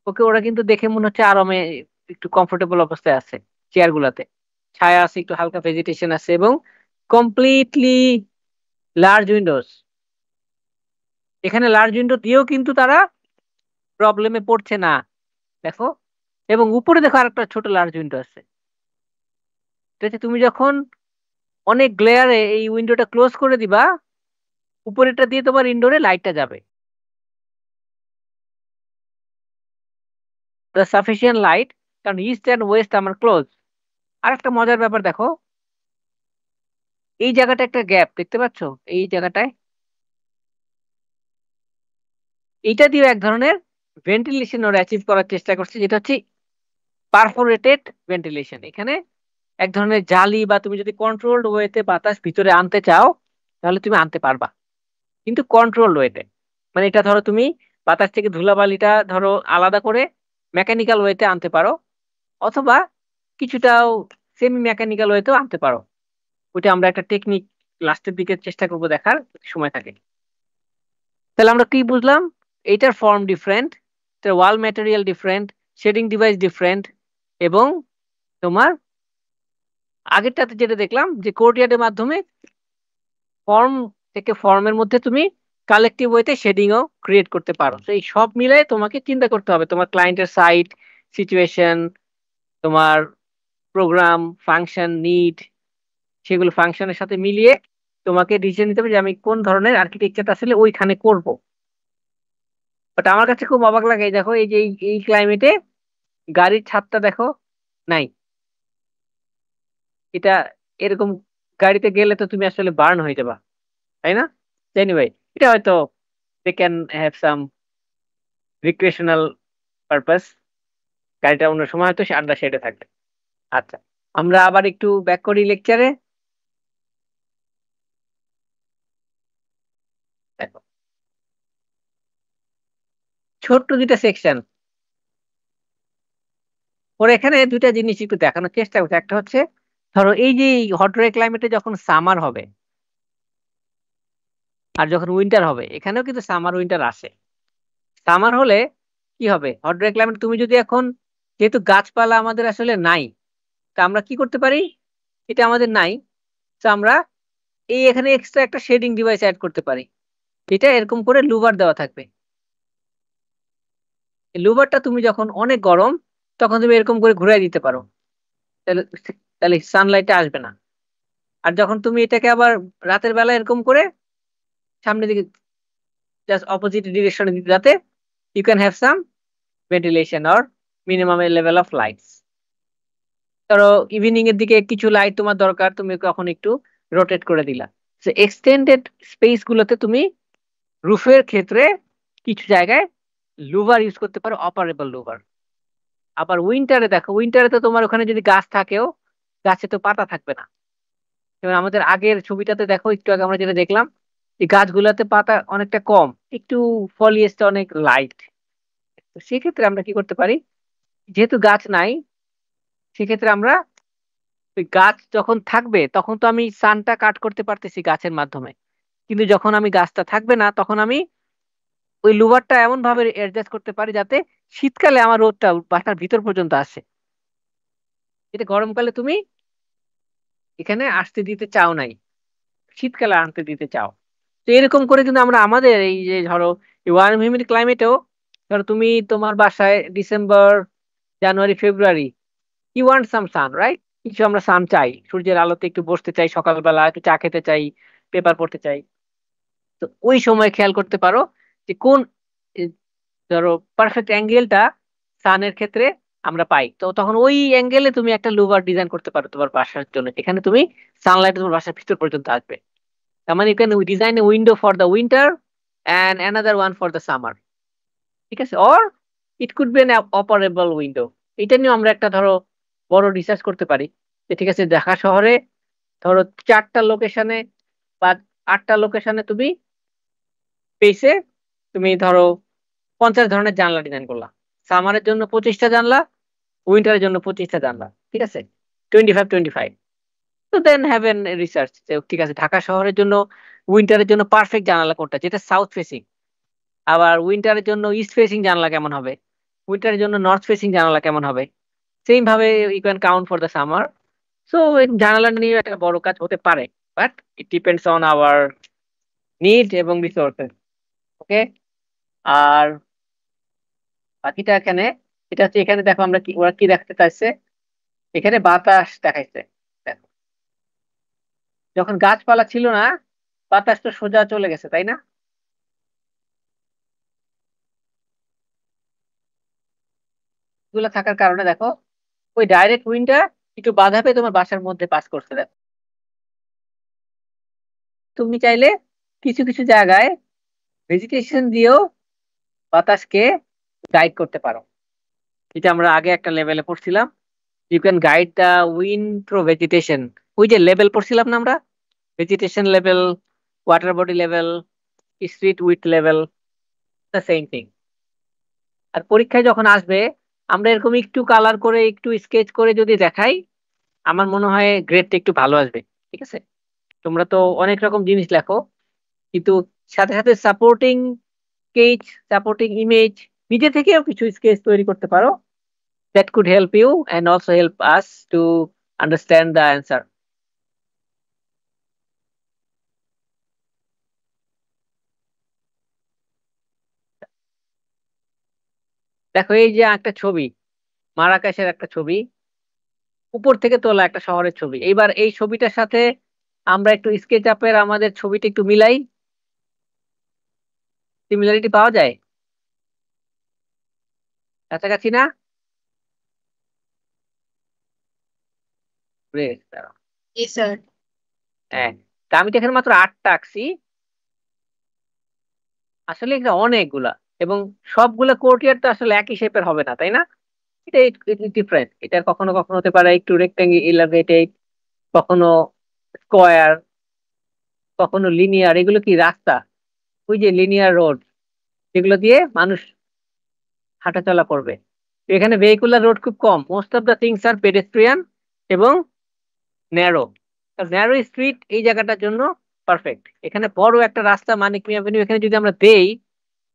ওকে, ওরা কিন্তু দেখে মনে হচ্ছে আরামে একটু কমফোর্টেবল অবস্থায় আছে, চেয়ার গুলাতে ছায়া আছে, একটু হালকা ভেজিটেশন আছে, এবং কমপ্লিটলি লার্জ উইন্ডোজ। এখানে লার্জ উইন্ডো দিয়েও কিন্তু তারা প্রবলেমে পড়ছে না, দেখো। এবং উপরে দেখো আরেকটা ছোট লার্জ উইন্ডো আছে। ঠিক আছে, তুমি যখন অনেক গ্লেয়ারে এই উইন্ডোটা ক্লোজ করে দিবা, উপরেটা দিয়ে তোমার ইনডোরে লাইটটা যাবে, দ্য সাফিসিয়েন্ট লাইট, কারণ ইস্ট অ্যান্ড ওয়েস্ট আমার ক্লোজ। আর একটা মজার ব্যাপার দেখো, এই জায়গাটা একটা গ্যাপ দেখতে পাচ্ছ, এই জায়গাটায়, এইটা দিয়ে এক ধরনের ভেন্টিলেশন ওরা অ্যাচিভ করার চেষ্টা করছে, যেটা হচ্ছে পারফোরেটেড ভেন্টিলেশন। এখানে এক ধরনের জালি, বা তুমি যদি কন্ট্রোলড ওয়েতে বাতাস ভিতরে আনতে চাও তাহলে তুমি আনতে পারবা, কিন্তু কন্ট্রোলড ওয়েতে। মানে এটা ধরো তুমি বাতাস থেকে ধুলাবালিটা ধরো আলাদা করে মেকানিক্যাল ওয়েতে আনতে পারো, অথবা কিছুটাও সেমি মেকানিক্যাল ওয়েতেও আনতে পারো। ওইটা আমরা একটা টেকনিক লাস্টের দিকে চেষ্টা করবো দেখার, যদি সময় থাকে। তাহলে আমরা কি বুঝলাম? এইটার ফর্ম ডিফারেন্ট, এটার wall material different, shading device different, এবং তোমার আগেরটাতে যেটা দেখলাম যে কোর্টিয়ার্ডের মাধ্যমে ফর্ম থেকে ফর্মের মধ্যে তুমি কালেকটিভ ওয়েতে শেডিংও ক্রিয়েট করতে পারো। তো এই সব মিলে তোমাকে চিন্তা করতে হবে তোমার ক্লায়েন্টের সাইট সিচুয়েশন, তোমার প্রোগ্রাম ফাংশন নিড, সেগুলো ফাংশনের সাথে মিলিয়ে তোমাকে ডিসিশন নিতে হবে যে আমি কোন ধরনের আর্কিটেকচার আসলে ওইখানে করব। বাট আমার কাছে খুব অবাক লাগে, দেখো এই যে এই ক্লাইমেটে গাড়ির ছাদটা দেখো নাই। এটা এরকম গাড়িতে গেলে তো তুমি আসলে বার্ন হয়ে যাবা, তাই না? এনিওয়ে, এটা হয়তো they can have some recreational purpose, গাড়িটা অন্য সময় হয়তো আন্ডার শেডে থাকবে। আচ্ছা, আমরা আবার একটু ব্যাক করি লেকচারে। দেখো ছোট্ট দুইটা সেকশন ওর এখানে দুইটা জিনিস একটু দেখানোর চেষ্টা করছে। একটা হচ্ছে ধরো এই যে হট ড্রাই ক্লাইমেটে যখন সামার হবে আর যখন উইন্টার হবে, এখানেও কিন্তু সামার উইন্টার আসে। সামার হলে কি হবে, হট ড্রাই ক্লাইমেট তুমি যদি এখন, যেহেতু গাছপালা আমাদের আসলে নাই, তা আমরা কি করতে পারি, এটা আমাদের নাই, তো আমরা এই এখানে এক্সট্রা একটা শেডিং ডিভাইস অ্যাড করতে পারি। এটা এরকম করে লুভার দেওয়া থাকবে। এই লুভারটা তুমি যখন অনেক গরম তখন তুমি এরকম করে ঘুরাই দিতে পারো, তাহলে তাহলে সানলাইটটা আসবে না। আর যখন তুমি এটাকে আবার রাতের বেলা এরকম করে সামনের দিকে জাস্ট অপোজিট ডিরেকশনে দিতে, যাতে you can have some ventilation or minimum level of lights. ধরো ইভিনিং এর দিকে কিছু লাইট তোমার দরকার, তুমি কখন একটু রোটেট করে দিলা। এক্সটেন্ডেড স্পেস গুলোতে তুমি রুফের ক্ষেত্রে কিছু জায়গায় লুভার ইউজ করতে পারো, অপারেবল লুভার। আবার উইন্টারে দেখো, উইন্টারে তো তোমার ওখানে যদি গাছ থাকেও, গাছে তো পাতা থাকবে না। যেমন আমাদের আগের ছবিটাতে দেখো, একটু আগে আমরা যেটা দেখলাম, এই গাছগুলোতে পাতা অনেকটা কম, একটু ফলিয়েজটা অনেক লাইট। তো সেক্ষেত্রে আমরা কি করতে পারি, যেহেতু গাছ নাই, সেক্ষেত্রে আমরা ওই গাছ যখন থাকবে তখন তো আমি সানটা কাট করতে পারতেছি গাছের মাধ্যমে, কিন্তু যখন আমি গাছটা থাকবে না তখন আমি ওই লুভারটা এমন ভাবে অ্যাডজাস্ট করতে পারি যাতে শীতকালে আমার রোদটা বাসার ভিতর পর্যন্ত আসে, যেটা গরমকালে তুমি এখানে আসতে দিতে চাও নাই, শীতকালে আনতে দিতে চাও। তো এরকম করে কিন্তু আমরা আমাদের এই যে ধরো ওয়ার্ম হিউমিড ক্লাইমেটেও, ধরো তুমি তোমার বাসায় December January February you want some sun, right? কিছু আমরা সান চাই, সূর্যের আলোতে একটু বসতে চাই, সকালবেলা একটু চা খেতে চাই, পেপার পড়তে চাই। তো ওই সময় খেয়াল করতে পারো যে কোন এ, ধরো পারফেক্ট অ্যাঙ্গেলটা সানের ক্ষেত্রে আমরা পাই, তো তখন ওই অ্যাঙ্গেলে তুমি একটা লুভার ডিজাইন করতে পারো তোমার বাসার জন্য, এখানে তুমি সানলাইট তোমার বাসার ভিতর পর্যন্ত আসবে। তার মানে you can design a window for the winter and another one for the summer, ঠিক আছে? Or it could be an operable window. এটা নিয়ে আমরা একটা ধরো বড় রিসার্চ করতে পারি যে ঠিক আছে, ঢাকা শহরে ধরো 4টা লোকেশনে বা 8টা লোকেশনে তুমি পেয়েছে, তুমি ধরো 50 ধরনের জানলা ডিজাইন করলা, সামারের জন্য 25টা জানলা, উইন্টারের জন্য 25টা জানলা, ঠিক আছে? 25 25। তো দেন হ্যাভ এন রিসার্চ যে ঠিক আছে, ঢাকা শহরের জন্য উইন্টারের জন্য পারফেক্ট জানালা কোনটা, যেটা সাউথ ফেসিং। আবার উইন্টারের জন্য ইস্ট ফেসিং জানালা কেমন হবে, উইন্টারের জন্য নর্থ ফেসিং জানালা কেমন হবে, সেম ভাবে you can count for the summer. So জানালা নিয়ে একটা বড় কাজ হতে পারে, but it depends on our need এবং রিসোর্সেস। ওকে, আর বাকিটা এখানে, এটা হচ্ছে এখানে দেখো আমরা কি, ওরা কি দেখতে চাইছে, এখানে বাতাস দেখাইছে। দেখো যখন গাছপালা ছিল না, বাতাস তো সোজা চলে গেছে, তাই না? এগুলো থাকার কারণে দেখো ওই ডাইরেক্ট উইন্ডটা একটু বাধা পেয়ে তোমার বাসার মধ্যে পাস করছে। দেখো তুমি চাইলে কিছু কিছু জায়গায় ভেজিটেশন দিয়েও বাতাসকে গাইড করতে পারো, যেটা আমরা আগে একটা লেভেলে পড়ছিলাম, you can guide the wind through vegetation. ওই যে লেভেল পড়ছিলাম না আমরা, vegetation level, water body level, street with level, the same thing. আর পরীক্ষায় যখন আসবে আমরা এরকম একটু কালার করে একটু স্কেচ করে যদি দেখাই, আমার মনে হয় গ্রেডটা একটু ভালো আসবে। ঠিক আছে, তোমরা তো অনেক রকম জিনিস লেখো, কিন্তু সাথে সাথে সাপোর্টিং স্কেচ, সাপোর্টিং ইমেজ, নিজে থেকেও কিছু স্কেচ তৈরি করতে পারো, that could help you and also help us to understand the answer. দেখো এই যে একটা ছবি, মারাকাশের একটা ছবি, উপর থেকে তোলা একটা শহরের ছবি। এইবার এই ছবিটার সাথে আমরা একটু স্কেচ আপের আমাদের ছবিটা একটু মিলাই, সিমিলারিটি পাওয়া যায় কাছাকাছি না? বেশ, দাঁড়াও। জি স্যার। হ্যাঁ, তা আমি তো এখানে মাত্র 8টা আঁকছি, আসলে এটা অনেকগুলা, এবং সবগুলা কোর্টিয়ার তো আসলে একই শেপের হবে না, তাই না? এটা ডিফারেন্ট, এটা কখনো কখনো হতে পারে একটু রেক্টাঙ্গেল ইলাভেটেড, কখনো স্কোয়ার, কখনো লিনিয়ার। এগুলো কি রাস্তা, ওই যে লিনিয়ার রোড যেগুলো দিয়ে মানুষ হাঁটাচলা করবে। তো এখানে ভেহিকুলার রোড খুব কম, most of the things are pedestrian এবং ন্যারো। ন্যারো স্ট্রিট এই জায়গাটার জন্য পারফেক্ট। এখানে বড় একটা রাস্তা মানিক মিয়া অ্যাভিনিউ এখানে যদি আমরা দেই,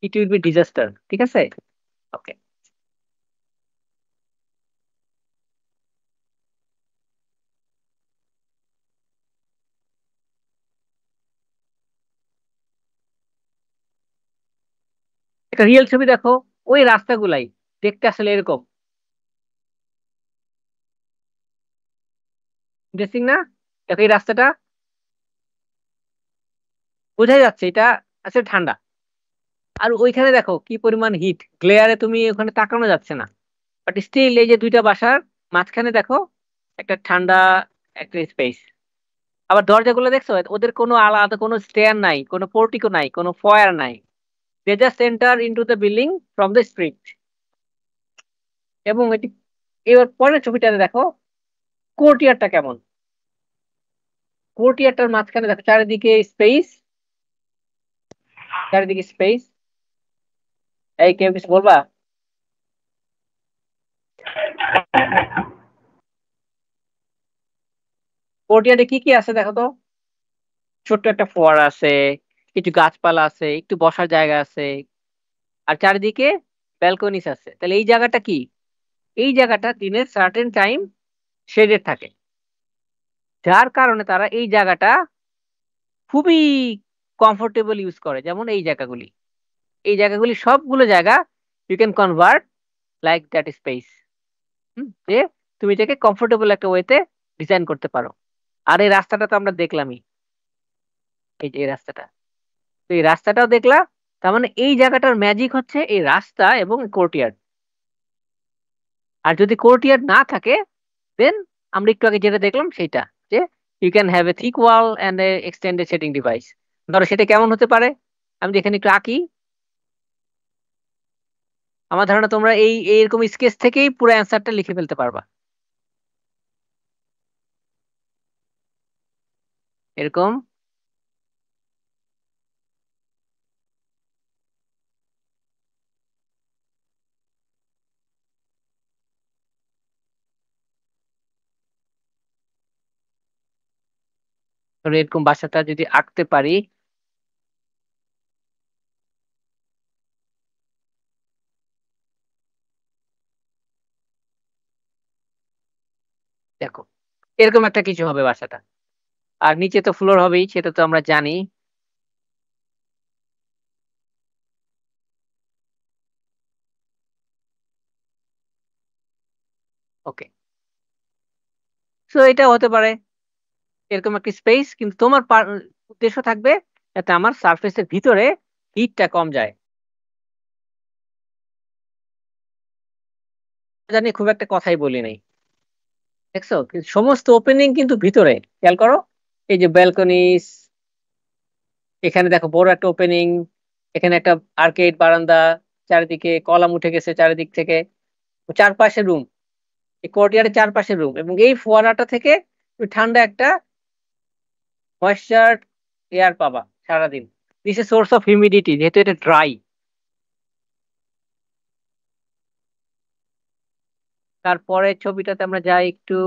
ইট উইল বি ডিজাস্টার। ঠিক আছে, ওকে। একটা রিয়েল ছবি দেখো, ওই রাস্তাগুলাই দেখতে আসলে এরকম, ইন্টারেস্টিং না? দেখো এই রাস্তাটা, বোঝাই যাচ্ছে এটা আসলে ঠান্ডা। আর ওইখানে দেখো কি পরিমাণ হিট, গ্লেয়ারে তুমি ওখানে তাকানো যাচ্ছে না, বাট স্টিল এই যে দুইটা বাসার মাঝখানে দেখো একটা ঠান্ডা একটা স্পেস। আবার দরজাগুলো দেখছো, ওদের কোনো আলাদা কোনো স্টেয়ার নাই, কোনো পোর্টিকো নাই, কোনো ফয়ার নাই, they just enter into the building from the street. এবং এটি, এবার পরের ছবিটাতে দেখো কোর্টিয়ারটা কেমন। কোর্টিয়ারটার মাঝখানে দেখো চারিদিকে স্পেস, চারিদিকে স্পেস। এই কেউ কিছু বলবা? কোর্টিয়ারে কি কি আছে দেখো তো। ছোট্ট একটা ফোয়ারা আছে, কিছু গাছপালা আছে, একটু বসার জায়গা আছে, আর চারিদিকে ব্যালকনিস আছে। তাহলে এই জায়গাটা কি? এই জায়গাটা দিনের সার্টেন টাইম শেডেড থাকে, যার কারণে তারা এই জায়গাটা খুবই কমফোর্টেবল ইউজ করে। যেমন এই জায়গাগুলি, এই জায়গাগুলি সবগুলো জায়গা you can convert like that space, যে তুমি এটাকে কমফোর্টেবল একটা ওয়েতে ডিজাইন করতে পারো। আর এই রাস্তাটা তো আমরা দেখলামই, এই যে এই রাস্তাটা, তো এই রাস্তাটাও দেখলা। তার মানে এই জায়গাটার ম্যাজিক হচ্ছে এই রাস্তা এবং কোর্টিয়ার্ড। আর যদি কোর্টিয়ার্ড না থাকে, দেন আমরা একটু আগে যেটা দেখলাম সেটা, যে you can have a thick wall and a extended setting device. ধরো সেটা কেমন হতে পারে, আমি এখানে একটু আঁকি। আমার ধারণা তোমরা এই এইরকম স্কেচ থেকেই পুরো অ্যান্সারটা লিখে ফেলতে পারবা, এরকম। ধরো এরকম বাসাটা যদি আঁকতে পারি, দেখো এরকম একটা কিছু হবে বাসাটা। আর নিচে তো ফ্লোর হবেই, সেটা তো আমরা জানি। ওকে, সো এটা হতে পারে এরকম একটা স্পেস, কিন্তু তোমার উদ্দেশ্য থাকবে যাতে আমার সারফেসের ভিতরে হিটটা কম যায়। জানি খুব একটা কথাই বলি নাই, দেখছো? কিন্তু সমস্ত ওপেনিং কিন্তু ভিতরে, খেয়াল করো। এই যে ব্যালকনিস, এখানে দেখো বড় একটা ওপেনিং, এখানে একটা আর্কেড বারান্দা, চারিদিকে কলাম উঠে গেছে চারিদিক থেকে, চারপাশে রুম, এই কোর্টিয়ারের চারপাশে রুম, এবং এই ফোয়ারাটা থেকে তুমি ঠান্ডা একটা ময়েশ্চার এয়ার পাবা সারাদিন। This a source of humidity, যেহেতু এটা ড্রাই। তারপরে ছবিটাতে আমরা যাই একটু,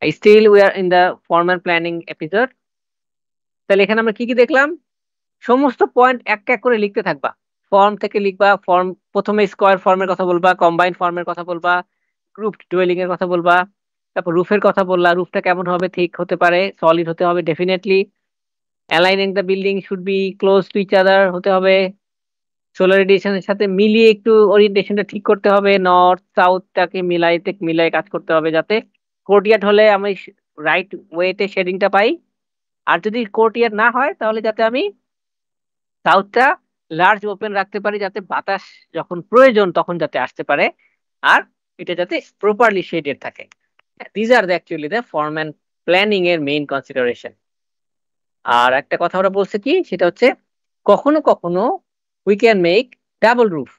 still we are in the formal planning episode. তাহলে এখানে আমরা কি কি দেখলাম? সমস্ত পয়েন্ট এক এক করে লিখতে থাকবা, ফর্ম থেকে লিখবা। ফর্ম প্রথমে স্কোয়ার ফর্মের কথা বলবা, কম্বাইন্ড ফর্মের কথা বলবা, গ্রুপ ডুয়েলিং এর কথা বলবা, তারপর রুফের কথা বললা, রুফটা কেমন হবে, ঠিক হতে পারে, সলিড হতে হবে definitely, aligning the building should be close to each other হতে হবে, সোলার রেডিয়েশনের সাথে মিলিয়ে একটু ওরিয়েন্টেশনটা ঠিক করতে হবে, নর্থ সাউথটাকে মিলাই কাজ করতে হবে, যাতে কোর্টিয়ার্ড হলে আমি রাইট ওয়েতে শেডিংটা পাই, আর যদি কোর্টিয়ার্ড না হয় তাহলে যাতে আমি সাউথটা লার্জ ওপেন রাখতে পারি, যাতে বাতাস যখন প্রয়োজন তখন যাতে আসতে পারে, আর এটা যাতে প্রপারলি শেডেড থাকে। These are actually the form and planning এর মেইন কনসিডারেশন। আর একটা কথা ওরা বলছে কি, সেটা হচ্ছে কখনো কখনো we can make double roof.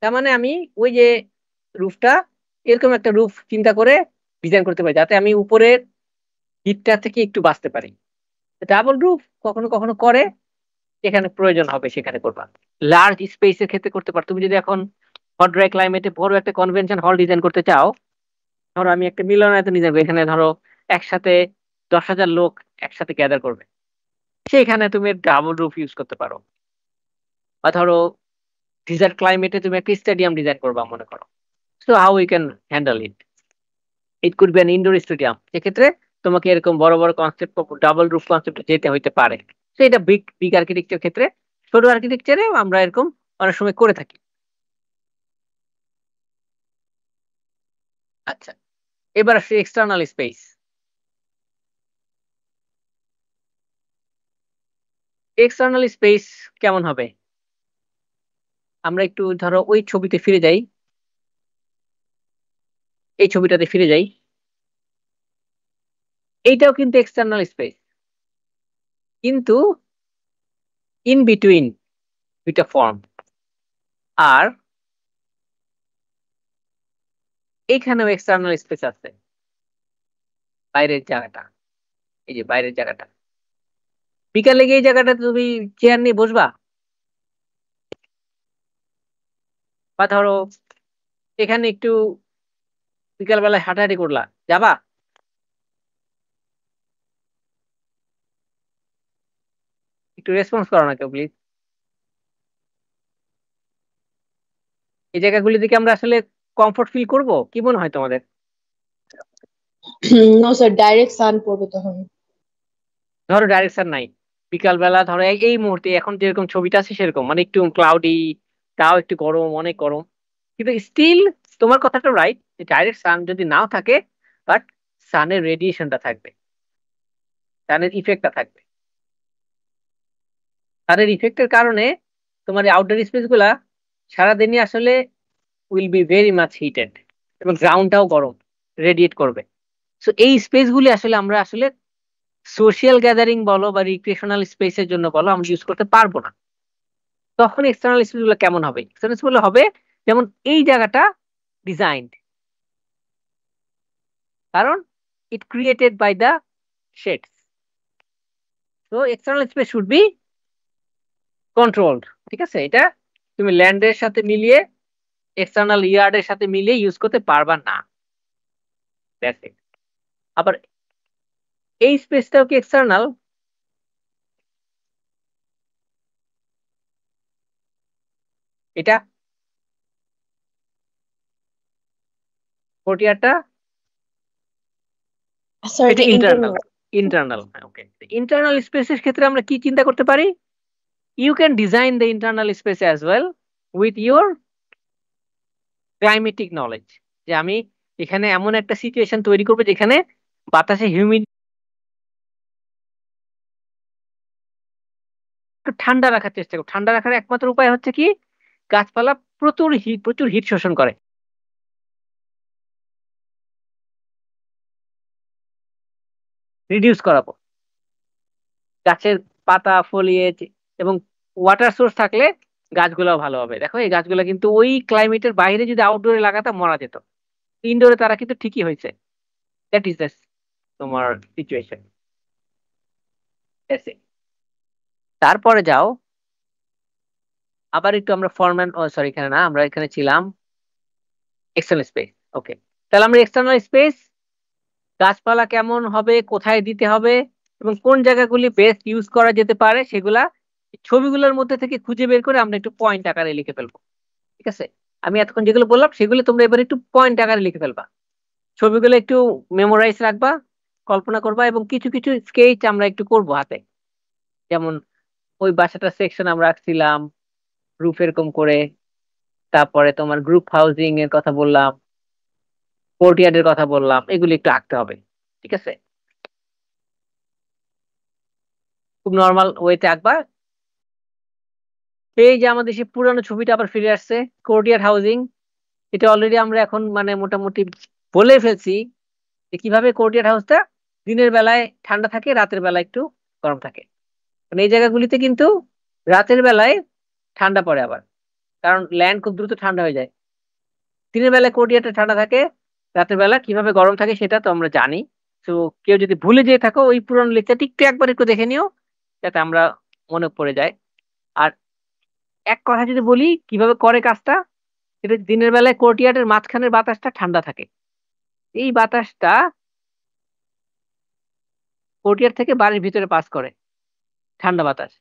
তার মানে আমি ওই যে রুফটা, এরকম একটা রুফ চিন্তা করে ডিজাইন করতে পারি যাতে আমি উপরের হিটটা থেকে একটু বাঁচতে পারি। ডাবল রুফ কখনো কখনো করে, যেখানে প্রয়োজন হবে সেখানে করবা। লার্জ স্পেসের ক্ষেত্রে করতে পারো। তুমি যদি এখন হট ড্রাই ক্লাইমেটে বড় একটা কনভেনশন হল ডিজাইন করতে চাও, ধরো আমি একটা মিলনায়তন ডিজাইন করবো, এখানে ধরো একসাথে 10,000 লোক একসাথে গ্যাদার করবে, সেইখানে তুমি ডাবল রুফ ইউজ করতে পারো। বা ধরো ডিজার্ট ক্লাইমেটে তুমি একটা স্টেডিয়াম ডিজাইন করবা মনে করো, so how we can handle it, it could be an indoor stadium, সেক্ষেত্রে তোমাকে এরকম বড় বড় কনসেপ্ট, ডাবল রুফ কনসেপ্ট যেতে হইতে পারে। তো এটা বিগ বিগ আর্কিটেকচার ক্ষেত্রে, ছোট আর্কিটেকচারে আমরা এরকম অনেক সময় করে থাকি। আচ্ছা, এবার আসি এক্সটার্নাল স্পেস। এক্সটার্নাল স্পেস কেমন হবে? আমরা একটু ধরো ওই ছবিতে ফিরে যাই, এই ছবিটাতে ফিরে যাই। এইটাও কিন্তু এক্সটার্নাল স্পেস, কিন্তু ইন বিটুইন দুইটা ফর্ম, আর এইখানেও এক্সটার্নাল স্পেস আছে, বাইরের জায়গাটা, এই যে বাইরের জায়গাটা। বিকালে গিয়ে এই জায়গাটা তুমি চেয়ার নিয়ে বসবা, বা ধরো এখানে একটু বিকাল বেলায় হাঁটাহাঁটি করলা, যাবা? একটু রেসপন্স করো না কেউ প্লিজ। এই জায়গাগুলি দিকে আমরা আসলে কমফোর্ট ফিল করব, কি মনে হয় তোমাদের? নো স্যার, ডাইরেক্ট সান পড়বে তখন। ধরো ডাইরেকশন নাই, বিকাল বেলা ধরো এই মুহূর্তে এখন যেরকম ছবিটা আছে সেরকম, মানে একটু ক্লাউডি, তাও একটু গরম, অনেক গরম, কিন্তু স্টিল তোমার কথাটা রাইট যে ডাইরেক্ট সান যদি নাও থাকে, বাট সানের রেডিয়েশনটা থাকবে, সানের ইফেক্টটা থাকবে। সানের ইফেক্টের কারণে তোমার আউটডোর স্পেস গুলা সারাদিনই আসলে will be very much heated, এবং গ্রাউন্ডটাও গরম রেডিয়েট করবে। সো এই স্পেস গুলি আসলে আমরা আসলে সোশিয়াল গ্যাদারিং বলো বা রিক্রিয়েশনাল স্পেসের জন্য বলো আমরা ইউজ করতে পারবো না। তখন এক্সটার্নাল স্পেস গুলো কেমন হবে? এক্সটার্নাল স্পেস গুলো হবে যেমন এই জায়গাটা ডিজাইনড, কারণ ইট ক্রিয়েটেড বাই দ্য শেডস, তো external space should be controlled. ঠিক আছে, এটা তুমি ল্যান্ডের সাথে মিলিয়ে, এক্সটার্নাল ইয়ার্ডের সাথে মিলিয়ে ইউজ করতে পারবা না। That's it. আবার এই স্পেসটাও কি এক্সটার্নাল? এটা কোর্টিয়ারটা, স্যার এটা এটা internal. Internal. Internal, okay. Internal স্পেসের ক্ষেত্রে আমরা কি চিন্তা করতে পারি? You can design the internal space as well with your climatic knowledge, যে আমি এখানে এমন একটা সিচুয়েশন তৈরি করবো যেখানে বাতাসে হিউমিডিটি একটু ঠান্ডা রাখার চেষ্টা করবো। ঠান্ডা রাখার একমাত্র উপায় হচ্ছে কি, গাছপালা প্রচুর হিট শোষণ করে, রিডিউস করাবো। গাছের পাতা, ফলিয়েজ এবং ওয়াটার সোর্স থাকলে গাছগুলোও ভালো হবে। দেখো এই গাছগুলো কিন্তু ওই ক্লাইমেটের বাইরে যদি আউটডোরে লাগাতাম মরা যেত, ইনডোরে তারা কিন্তু ঠিকই হয়েছে। দ্যাট ইজ দ্য তোমার সিচুয়েশন। তারপরে যাও আবার একটু আমরা ফরম্যান, সরি এখানে না, আমরা এখানে ছিলাম এক্সটার্নাল স্পেস। ওকে, তাহলে আমরা এক্সটার্নাল স্পেস, গাছপালা কেমন হবে, কোথায় দিতে হবে এবং কোন জায়গাগুলি বেস্ট ইউজ করা যেতে পারে সেগুলা ছবিগুলোর মধ্যে থেকে খুঁজে বের করে আমরা একটু পয়েন্ট আকারে লিখে ফেলবো। ঠিক আছে, আমি এতক্ষণ যেগুলো বললাম সেগুলো তোমরা এবার একটু পয়েন্ট আকারে লিখে ফেলবা। ছবিগুলো একটু মেমোরাইজ রাখবা, কল্পনা করবা, এবং কিছু কিছু স্কেচ আমরা একটু করবো হাতে। যেমন ওই বাসাটার সেকশন আমরা আঁকছিলাম রুফ এরকম করে, তারপরে তোমার গ্রুপ হাউজিং এর কথা বললাম, কোর্টইয়ার্ড এর কথা বললাম, এগুলি একটু আঁকতে হবে। ঠিক আছে, খুব নর্মাল ওয়েতে আঁকবা। এই যে আমাদের সেই পুরানো ছবিটা আবার ফিরে আসছে, কোর্টইয়ার্ড হাউজিং। এটা অলরেডি আমরা এখন মানে মোটামুটি বলে ফেলছি যে কিভাবে কোর্টইয়ার্ড হাউসটা দিনের বেলায় ঠান্ডা থাকে, রাতের বেলায় একটু গরম থাকে। মানে এই জায়গাগুলিতে কিন্তু রাতের বেলায় ঠান্ডা পড়ে আবার, কারণ ল্যান্ড খুব দ্রুত ঠান্ডা হয়ে যায়। দিনের বেলায় কোর্টইয়ার্ডটা ঠান্ডা থাকে, রাতের বেলা কিভাবে গরম থাকে সেটা তো আমরা জানি। তো কেউ যদি ভুলে যেয়ে থাকো ওই পুরোনো লেকচারটি একটু একবার একটু দেখে নিও, যাতে আমরা মনে পড়ে যায়। আর এক কথা যদি বলি কিভাবে করে কাজটা, সেটা দিনের বেলায় কোর্টইয়ার্ডের মাঝখানের বাতাসটা ঠান্ডা থাকে। এই বাতাসটা কোর্টইয়ার্ড থেকে বাড়ির ভিতরে পাস করে, ঠান্ডা বাতাস।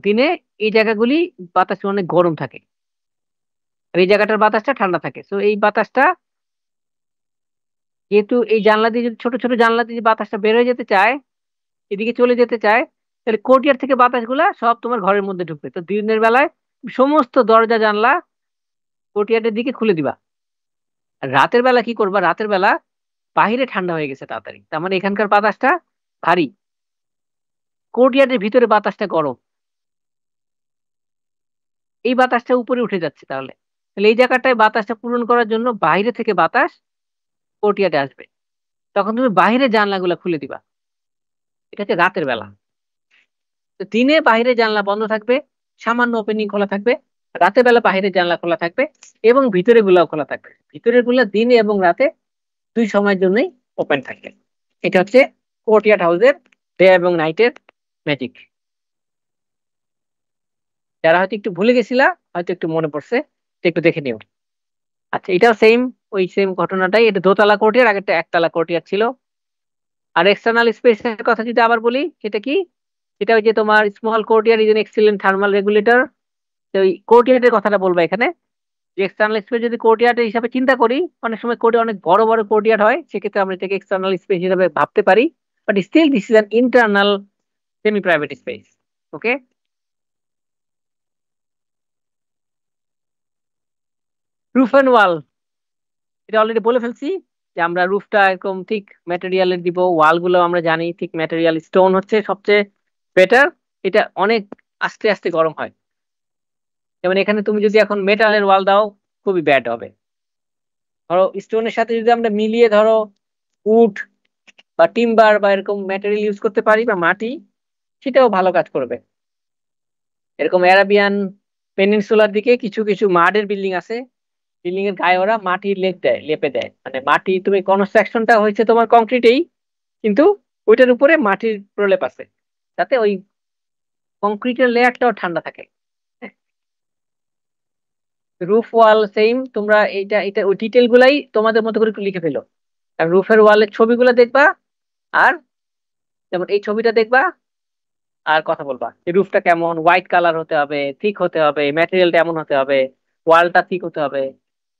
দিনে এই জায়গাগুলি বাতাস অনেক গরম থাকে, আর এই জায়গাটার বাতাসটা ঠান্ডা থাকে। তো এই বাতাসটা যেহেতু এই জানলা দিয়ে যদি ছোট ছোট জানলা দিয়ে বাতাসটা বের হয়ে যেতে চায়, এদিকে চলে যেতে চায়, তাহলে কোর্টইয়ার্ড থেকে বাতাসগুলা সব তোমার ঘরের মধ্যে ঢুকবে। তো দিনের বেলায় সমস্ত দরজা জানলা কোর্টইয়ার্ডের দিকে খুলে দিবা। আর রাতের বেলা কি করবা, রাতের বেলা বাহিরে ঠান্ডা হয়ে গেছে তাড়াতাড়ি, তার মানে এখানকার বাতাসটা ভারী, কোর্টইয়ার্ডের ভিতরে বাতাসটা গরম, এই বাতাসটা উপরে উঠে যাচ্ছে। তাহলে তাহলে এই জায়গাটায় বাতাসটা পূরণ করার জন্য বাইরে থেকে বাতাস কোর্টইয়ার্ডে আসবে, তখন তুমি বাইরে জানলাগুলা খুলে দিবা। এটা হচ্ছে রাতের বেলা। তো দিনে বাইরে জানলা বন্ধ থাকবে, সামান্য ওপেনিং খোলা থাকবে। রাতের বেলা বাইরের জানলা খোলা থাকবে এবং ভিতরে গুলাও খোলা থাকবে। ভিতরের গুলা দিনে এবং রাতে দুই সময়ের জন্যই ওপেন থাকবে। এটা হচ্ছে কোর্টইয়ার্ড হাউসের ডে এবং নাইটের ম্যাজিক। যারা হয়তো একটু ভুলে গেছিলা, হয়তো একটু মনে পড়ছে, তো একটু দেখে নিও। আচ্ছা, এটাও সেম, ওই সেম ঘটনাটাই। এটা দোতলা কোর্টইয়ার্ড, আগেরটা একতলা কোর্টইয়ার্ড ছিল। আর এক্সটার্নাল স্পেসের কথা যদি আবার বলি, সেটা কি, সেটা ওই যে তোমার small courtyard is an excellent thermal regulator. তো ওই কোর্টইয়ার্ডের কথাটা বলবো এখানে, যে এক্সটার্নাল স্পেস যদি কোর্টইয়ার্ড হিসাবে চিন্তা করি, অনেক সময় কোর্টে অনেক বড় বড় কোর্টইয়ার্ড হয়, সেক্ষেত্রে আমরা এটাকে এক্সটার্নাল স্পেস হিসাবে ভাবতে পারি। But still this is an internal semi private space. Okay, roof and wall, এটা অলরেডি বলে ফেলছি যে আমরা রুফটা এরকম ঠিক ম্যাটেরিয়ালের দিব, ওয়াল গুলো আমরা জানি ঠিক ম্যাটেরিয়াল স্টোন হচ্ছে সবচেয়ে বেটার। এটা অনেক আস্তে আস্তে গরম হয়। যেমন এখানে তুমি যদি এখন মেটালের ওয়াল দাও, খুবই ব্যাড হবে। ধরো স্টোনের সাথে যদি আমরা মিলিয়ে ধরো উড বা টিম্বার বা এরকম ম্যাটেরিয়াল ইউজ করতে পারি, বা মাটি, সেটাও ভালো কাজ করবে। এরকম অ্যারাবিয়ান পেনিনসুলার দিকে কিছু কিছু মাডের বিল্ডিং আছে, বিল্ডিং এর গায়ে ওরা মাটির লেপ দেয়, লেপে দেয়। মানে মাটি, তুমি কনস্ট্রাকশনটা হয়েছে তোমার কংক্রিটেই, কিন্তু ওইটার উপরে মাটির প্রলেপ আছে, যাতে ওই কংক্রিটের লেয়ারটাও ঠান্ডা থাকে। রুফ ওয়াল সেম, তোমরা এইটা এটা ওই ডিটেল গুলাই তোমাদের মতো করে একটু লিখে ফেলো। আর রুফের ওয়ালের ছবিগুলো দেখবা, আর যেমন এই ছবিটা দেখবা, আর কথা বলবা যে রুফটা কেমন, হোয়াইট কালার হতে হবে, থিক হতে হবে, ম্যাটেরিয়ালটা এমন হতে হবে, ওয়ালটা থিক হতে হবে,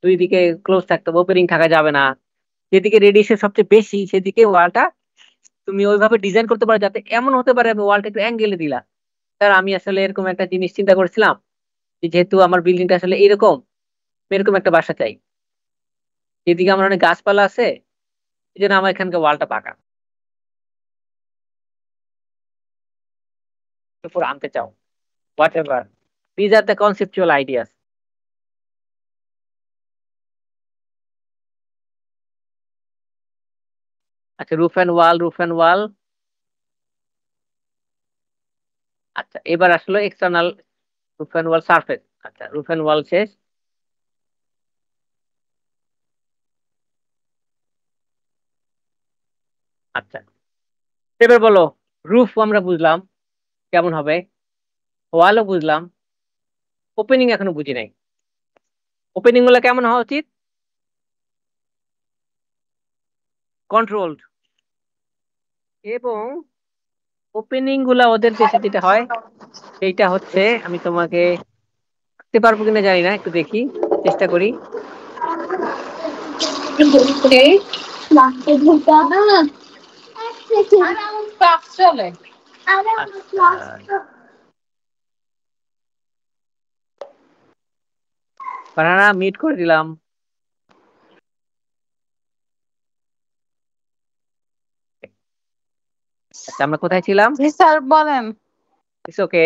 দুই দিকে ক্লোজ থাকতে হবে, ওপেনিং থাকা যাবে না। যেদিকে রেডিয়েশন সবচেয়ে বেশি সেদিকে ওয়ালটা তুমি ওইভাবে ডিজাইন করতে পারো, যাতে এমন হতে পারে আমি ওয়ালটা একটু অ্যাঙ্গেলে দিলা। স্যার আমি আসলে এরকম একটা জিনিস চিন্তা করেছিলাম, যে যেহেতু আমার বিল্ডিংটা আসলে এরকম, এরকম একটা বাসা চাই, যেদিকে আমার অনেক গাছপালা আছে, এই জন্য আমার এখানকার ওয়ালটা পাকা উপর আনতে চাও। Whatever, these are the conceptual ideas. আচ্ছা, roof and wall, roof and wall. আচ্ছা, এবার আসলে external roof and wall surface. আচ্ছা, রুফ অ্যান্ড ওয়াল শেষ। আচ্ছা, এবার বলো, রুফ আমরা বুঝলাম কেমন হবে, ওয়ালও বুঝলাম, ওপেনিং এখনো বুঝি নাই। ওপেনিং গুলো কেমন হওয়া উচিত? কন্ট্রোলড এবং ওপেনিং গুলা ওদের দেশে যেটা হয় সেইটা হচ্ছে, আমি তোমাকে দেখতে পারবো কিনা জানি না, একটু দেখি, চেষ্টা করি। বানানা মিট করে দিলাম। আচ্ছা, আমরা কোথায় ছিলাম? জি স্যার বলেন। It's okay.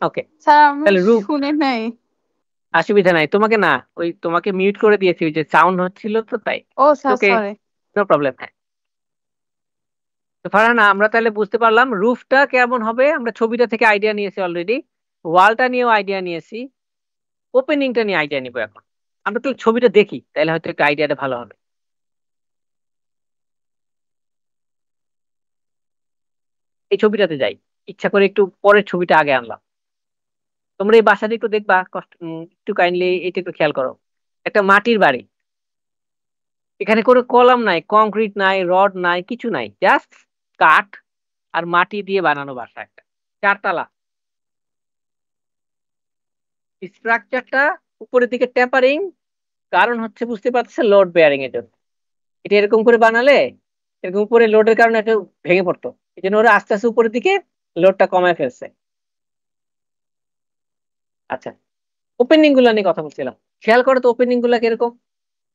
ওকে, স্যার আমি তাহলে রূপ, শুনি নাই। অসুবিধা নাই, তোমাকে না, ওই তোমাকে মিউট করে দিয়েছি, ওই যে সাউন্ড হচ্ছিল তো তাই। Oh sir okay, sorry. No problem. হ্যাঁ, তো ফারহানা, আমরা তাহলে বুঝতে পারলাম রুফটা কেমন হবে, আমরা ছবিটা থেকে আইডিয়া নিয়েছি অলরেডি, ওয়ালটা নিয়েও আইডিয়া নিয়েছি, ওপেনিংটা নিয়ে আইডিয়া নিবো এখন। আমরা তাহলে ছবিটা দেখি, তাহলে হয়তো একটু আইডিয়াটা ভালো হবে। এই ছবিটাতে যাই, ইচ্ছা করে একটু পরের ছবিটা আগে আনলাম। তোমরা এই বাসাটা একটু দেখবা, কষ্ট একটু কাইন্ডলি এটা একটু খেয়াল করো। একটা মাটির বাড়ি, এখানে কোনো কলাম নাই, কংক্রিট নাই, রড নাই, কিছু নাই, জাস্ট কাঠ আর মাটি দিয়ে বানানো বাসা একটা, 4 তলা। স্ট্রাকচারটা উপরের দিকে টেপারিং, কারণ হচ্ছে বুঝতে পারছে লোড বেয়ারিং এর জন্য। এটা এরকম করে বানালে এরকম উপরে লোডের কারণে একটু ভেঙে পড়তো, এই জন্য ওরা আস্তে আস্তে উপরের দিকে লোডটা কমায় ফেলছে। আচ্ছা, ওপেনিং গুলা নিয়ে কথা বলছিলাম, খেয়াল করো তো ওপেনিং গুলা কিরকম।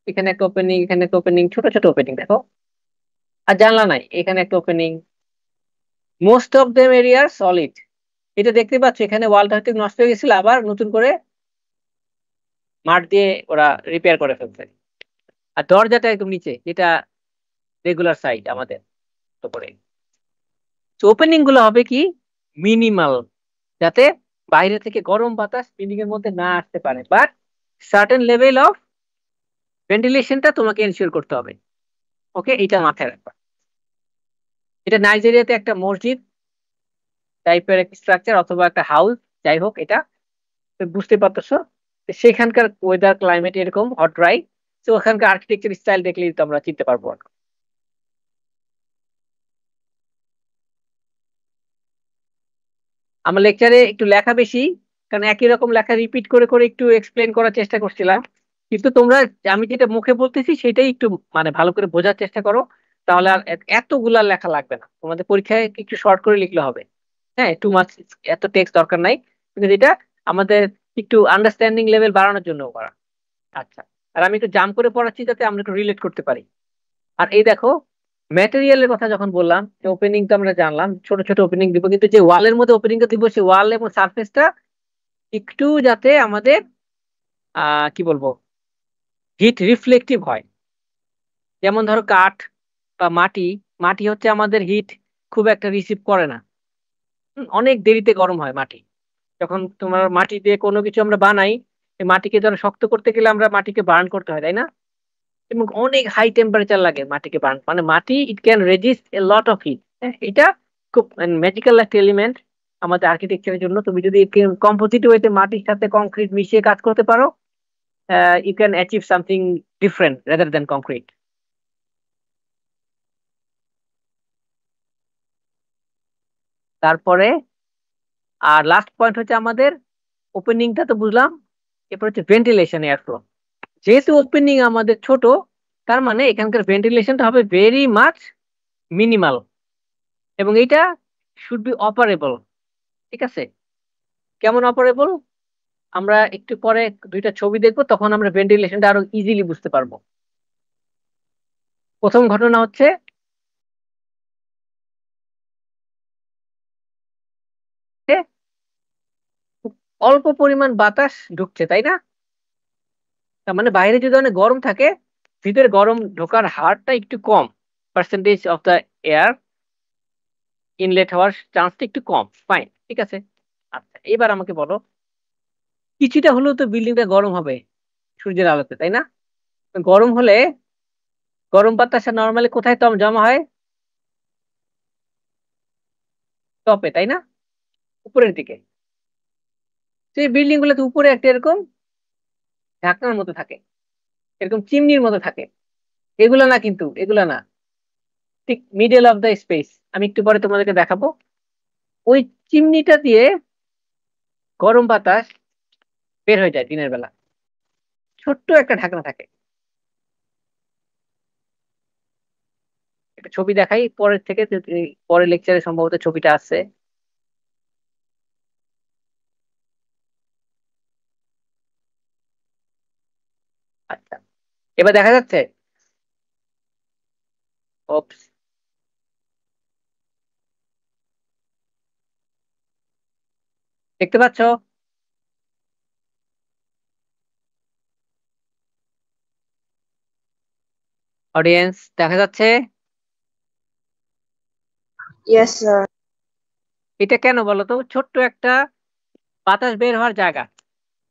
এখানে একটা ওপেনিং, এখানে একটা ওপেনিং, ছোট ছোট ওপেনিং দেখো, আর জানলা নাই, এখানে একটা ওপেনিং। মোস্ট অফ দেম এরিয়ার সলিড, এটা দেখতে পাচ্ছ, এখানে ওয়ালটা হয়তো নষ্ট হয়ে গেছিল, আবার নতুন করে মাঠ দিয়ে ওরা রিপেয়ার করে ফেলছে। আর দরজাটা একদম নিচে, যেটা রেগুলার সাইড আমাদের উপরে। তো ওপেনিং গুলো হবে কি মিনিমাল, যাতে বাইরে থেকে গরম বাতাস বিল্ডিং এর মধ্যে না আসতে পারে, বাট সার্টেন লেভেল অফ ভেন্টিলেশনটা তোমাকে এনশিওর করতে হবে। ওকে, এটা মাথায় রাখবা। এটা নাইজেরিয়াতে একটা মসজিদ টাইপের একটা স্ট্রাকচার অথবা একটা হাউস, যাই হোক, এটা তো বুঝতে পারতেছো। তো সেখানকার ওয়েদার ক্লাইমেট এরকম হট ড্রাই, তো ওখানকার আর্কিটেকচার স্টাইল দেখলেই তো আমরা চিনতে পারবো। আমার লেকচারে একটু লেখা বেশি, কারণ একই রকম লেখা রিপিট করে করে একটু এক্সপ্লেন করার চেষ্টা করছিলাম। কিন্তু তোমরা, আমি যেটা মুখে বলতেছি সেটাই একটু মানে ভালো করে বোঝার চেষ্টা করো, তাহলে আর এতগুলা লেখা লাগবে না, তোমাদের পরীক্ষায় একটু শর্ট করে লিখলে হবে। হ্যাঁ, টু মাচ, এত টেক্সট দরকার নাই, কিন্তু এটা আমাদের একটু আন্ডারস্ট্যান্ডিং লেভেল বাড়ানোর জন্য করা। আচ্ছা, আর আমি একটু জাম্প করে পড়াচ্ছি যাতে আমরা একটু রিলেট করতে পারি। আর এই দেখো, ম্যাটেরিয়ালের কথা যখন বললাম, যে ওপেনিং তো আমরা জানলাম ছোট ছোট ওপেনিং দিব, কিন্তু যে ওয়ালের মধ্যে ওপেনিংটা দিব, সেই ওয়াল এবং সারফেসটা একটু যাতে আমাদের কি বলবো, হিট রিফ্লেকটিভ হয়। যেমন ধরো কাঠ বা মাটি, মাটি হচ্ছে আমাদের হিট খুব একটা রিসিভ করে না, অনেক দেরিতে গরম হয় মাটি। যখন তোমার মাটি দিয়ে কোনো কিছু আমরা বানাই, এই মাটিকে ধরো শক্ত করতে গেলে আমরা মাটিকে বার্ন করতে হয়, তাই না? এবং অনেক হাই টেম্পারেচার লাগে মাটিকে বার্ন, মানে মাটি it can resist A lot of heat. এটা খুব ম্যাজিক্যাল একটা এলিমেন্ট আমাদের আর্কিটেকচারের জন্য। তুমি যদি কম্পোজিট ওয়েতে মাটির সাথে কংক্রিট মিশিয়ে কাজ করতে পারো, you can achieve something different rather than concrete. তারপরে আর লাস্ট পয়েন্ট হচ্ছে আমাদের, ওপেনিংটা তো বুঝলাম, এরপর হচ্ছে ভেন্টিলেশন, এয়ার ফ্লো। যেহেতু ওপেনিং আমাদের ছোট, তার মানে এখানকার ভেন্টিলেশনটা হবে ভেরি মাচ মিনিমাল, এবং এটা শুড বি অপারেবল। ঠিক আছে, কেমন অপারেবল, আমরা একটু পরে দুইটা ছবি দেখবো, তখন আমরা ভেন্টিলেশনটা আরো ইজিলি বুঝতে পারবো। প্রথম ঘটনা হচ্ছে, খুব অল্প পরিমাণ বাতাস ঢুকছে, তাই না? তার মানে বাইরে যদি অনেক গরম থাকে, ভিতরে গরম ঢোকার হারটা একটু কম, percentage of the air inlet হওয়ার চান্সটা একটু কম। ফাইন, ঠিক আছে। আচ্ছা, এবার আমাকে বলো, কিছুটা হলেও তো বিল্ডিংটা গরম হবে সূর্যের আলোতে, তাই না? গরম হলে গরম বাতাসা নর্মালি কোথায় জমা হয়? টপে, তাই না? উপরের দিকে। সেই বিল্ডিং গুলোতে উপরে একটা এরকম ঢাকনার মতো থাকে, এরকম চিমনির মতো থাকে। এগুলো না, কিন্তু এগুলো না, ঠিক মিডল অফ দ্য স্পেস। আমি একটু পরে তোমাদেরকে দেখাবো। ওই চিমনিটা দিয়ে গরম বাতাস বের হয়ে যায় দিনের বেলা, ছোট্ট একটা ঢাকনা থাকে। একটা ছবি দেখাই পরের থেকে, পরের লেকচারে সম্ভবত ছবিটা আছে। আচ্ছা, এবার দেখা যাচ্ছে? ওপস, দেখতে পাচ্ছ? অডিয়েন্স দেখা যাচ্ছে? Yes sir. এটা কেন বলো তো? ছোট্ট একটা বাতাস বের হওয়ার জায়গা,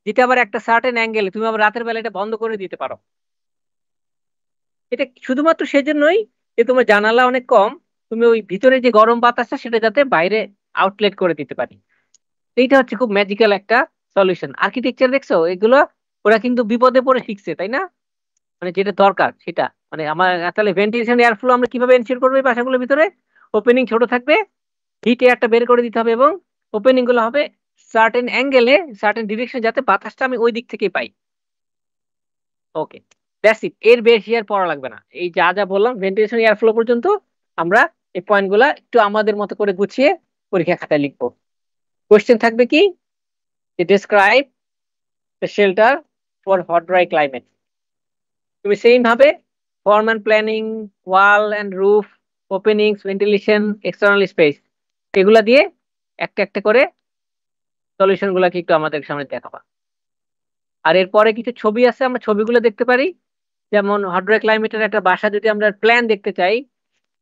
যেটা আবার একটা সার্টেন অ্যাঙ্গেলে তুমি আবার রাতের বেলা এটা বন্ধ করে দিতে পারো। এটা শুধুমাত্র সেজন্যই যে তোমার জানালা অনেক কম, তুমি ওই ভিতরে যে গরম বাতাসটা সেটা যাতে বাইরে আউটলেট করে দিতে পারি। এইটা হচ্ছে খুব ম্যাজিক্যাল একটা সলিউশন। আর্কিটেকচার দেখছো এগুলো? ওরা কিন্তু বিপদে পড়ে শিখছে, তাই না? মানে যেটা দরকার সেটা, মানে আমার তাহলে ভেন্টিলেশন এয়ার ফ্লো আমরা কিভাবে এনশিওর করবো? এই বাসাগুলোর ভিতরে ওপেনিং ছোট থাকবে, হিট এয়ারটা বের করে দিতে হবে, এবং ওপেনিং গুলো হবে সার্টেন অ্যাঙ্গেলে, সার্টেন ডিরেকশন, যাতে বাতাসটা আমি ওই দিক থেকে পাই। ওকে, দ্যাটস ইট। এর বেশি আর পড়া লাগবে না। এই যা যা বললাম ভেন্টিলেশন এয়ার ফ্লো পর্যন্ত আমরা এই পয়েন্ট গুলা একটু আমাদের মতো করে গুছিয়ে পরীক্ষা খাতায় লিখবো। কোয়েশ্চেন থাকবে কি, যে describe the shelter for hot dry climate. তুমি সেম ভাবে form and planning, wall and roof, openings, ventilation, external space, এগুলা দিয়ে একটা একটা করে সলিউশন গুলাকে একটু আমাদের সামনে দেখাবা। আর এরপরে কিছু ছবি আছে, আমরা ছবিগুলো দেখতে পারি। যেমন হট ড্রাই ক্লাইমেটের একটা বাসা যদি আমরা প্ল্যান দেখতে চাই,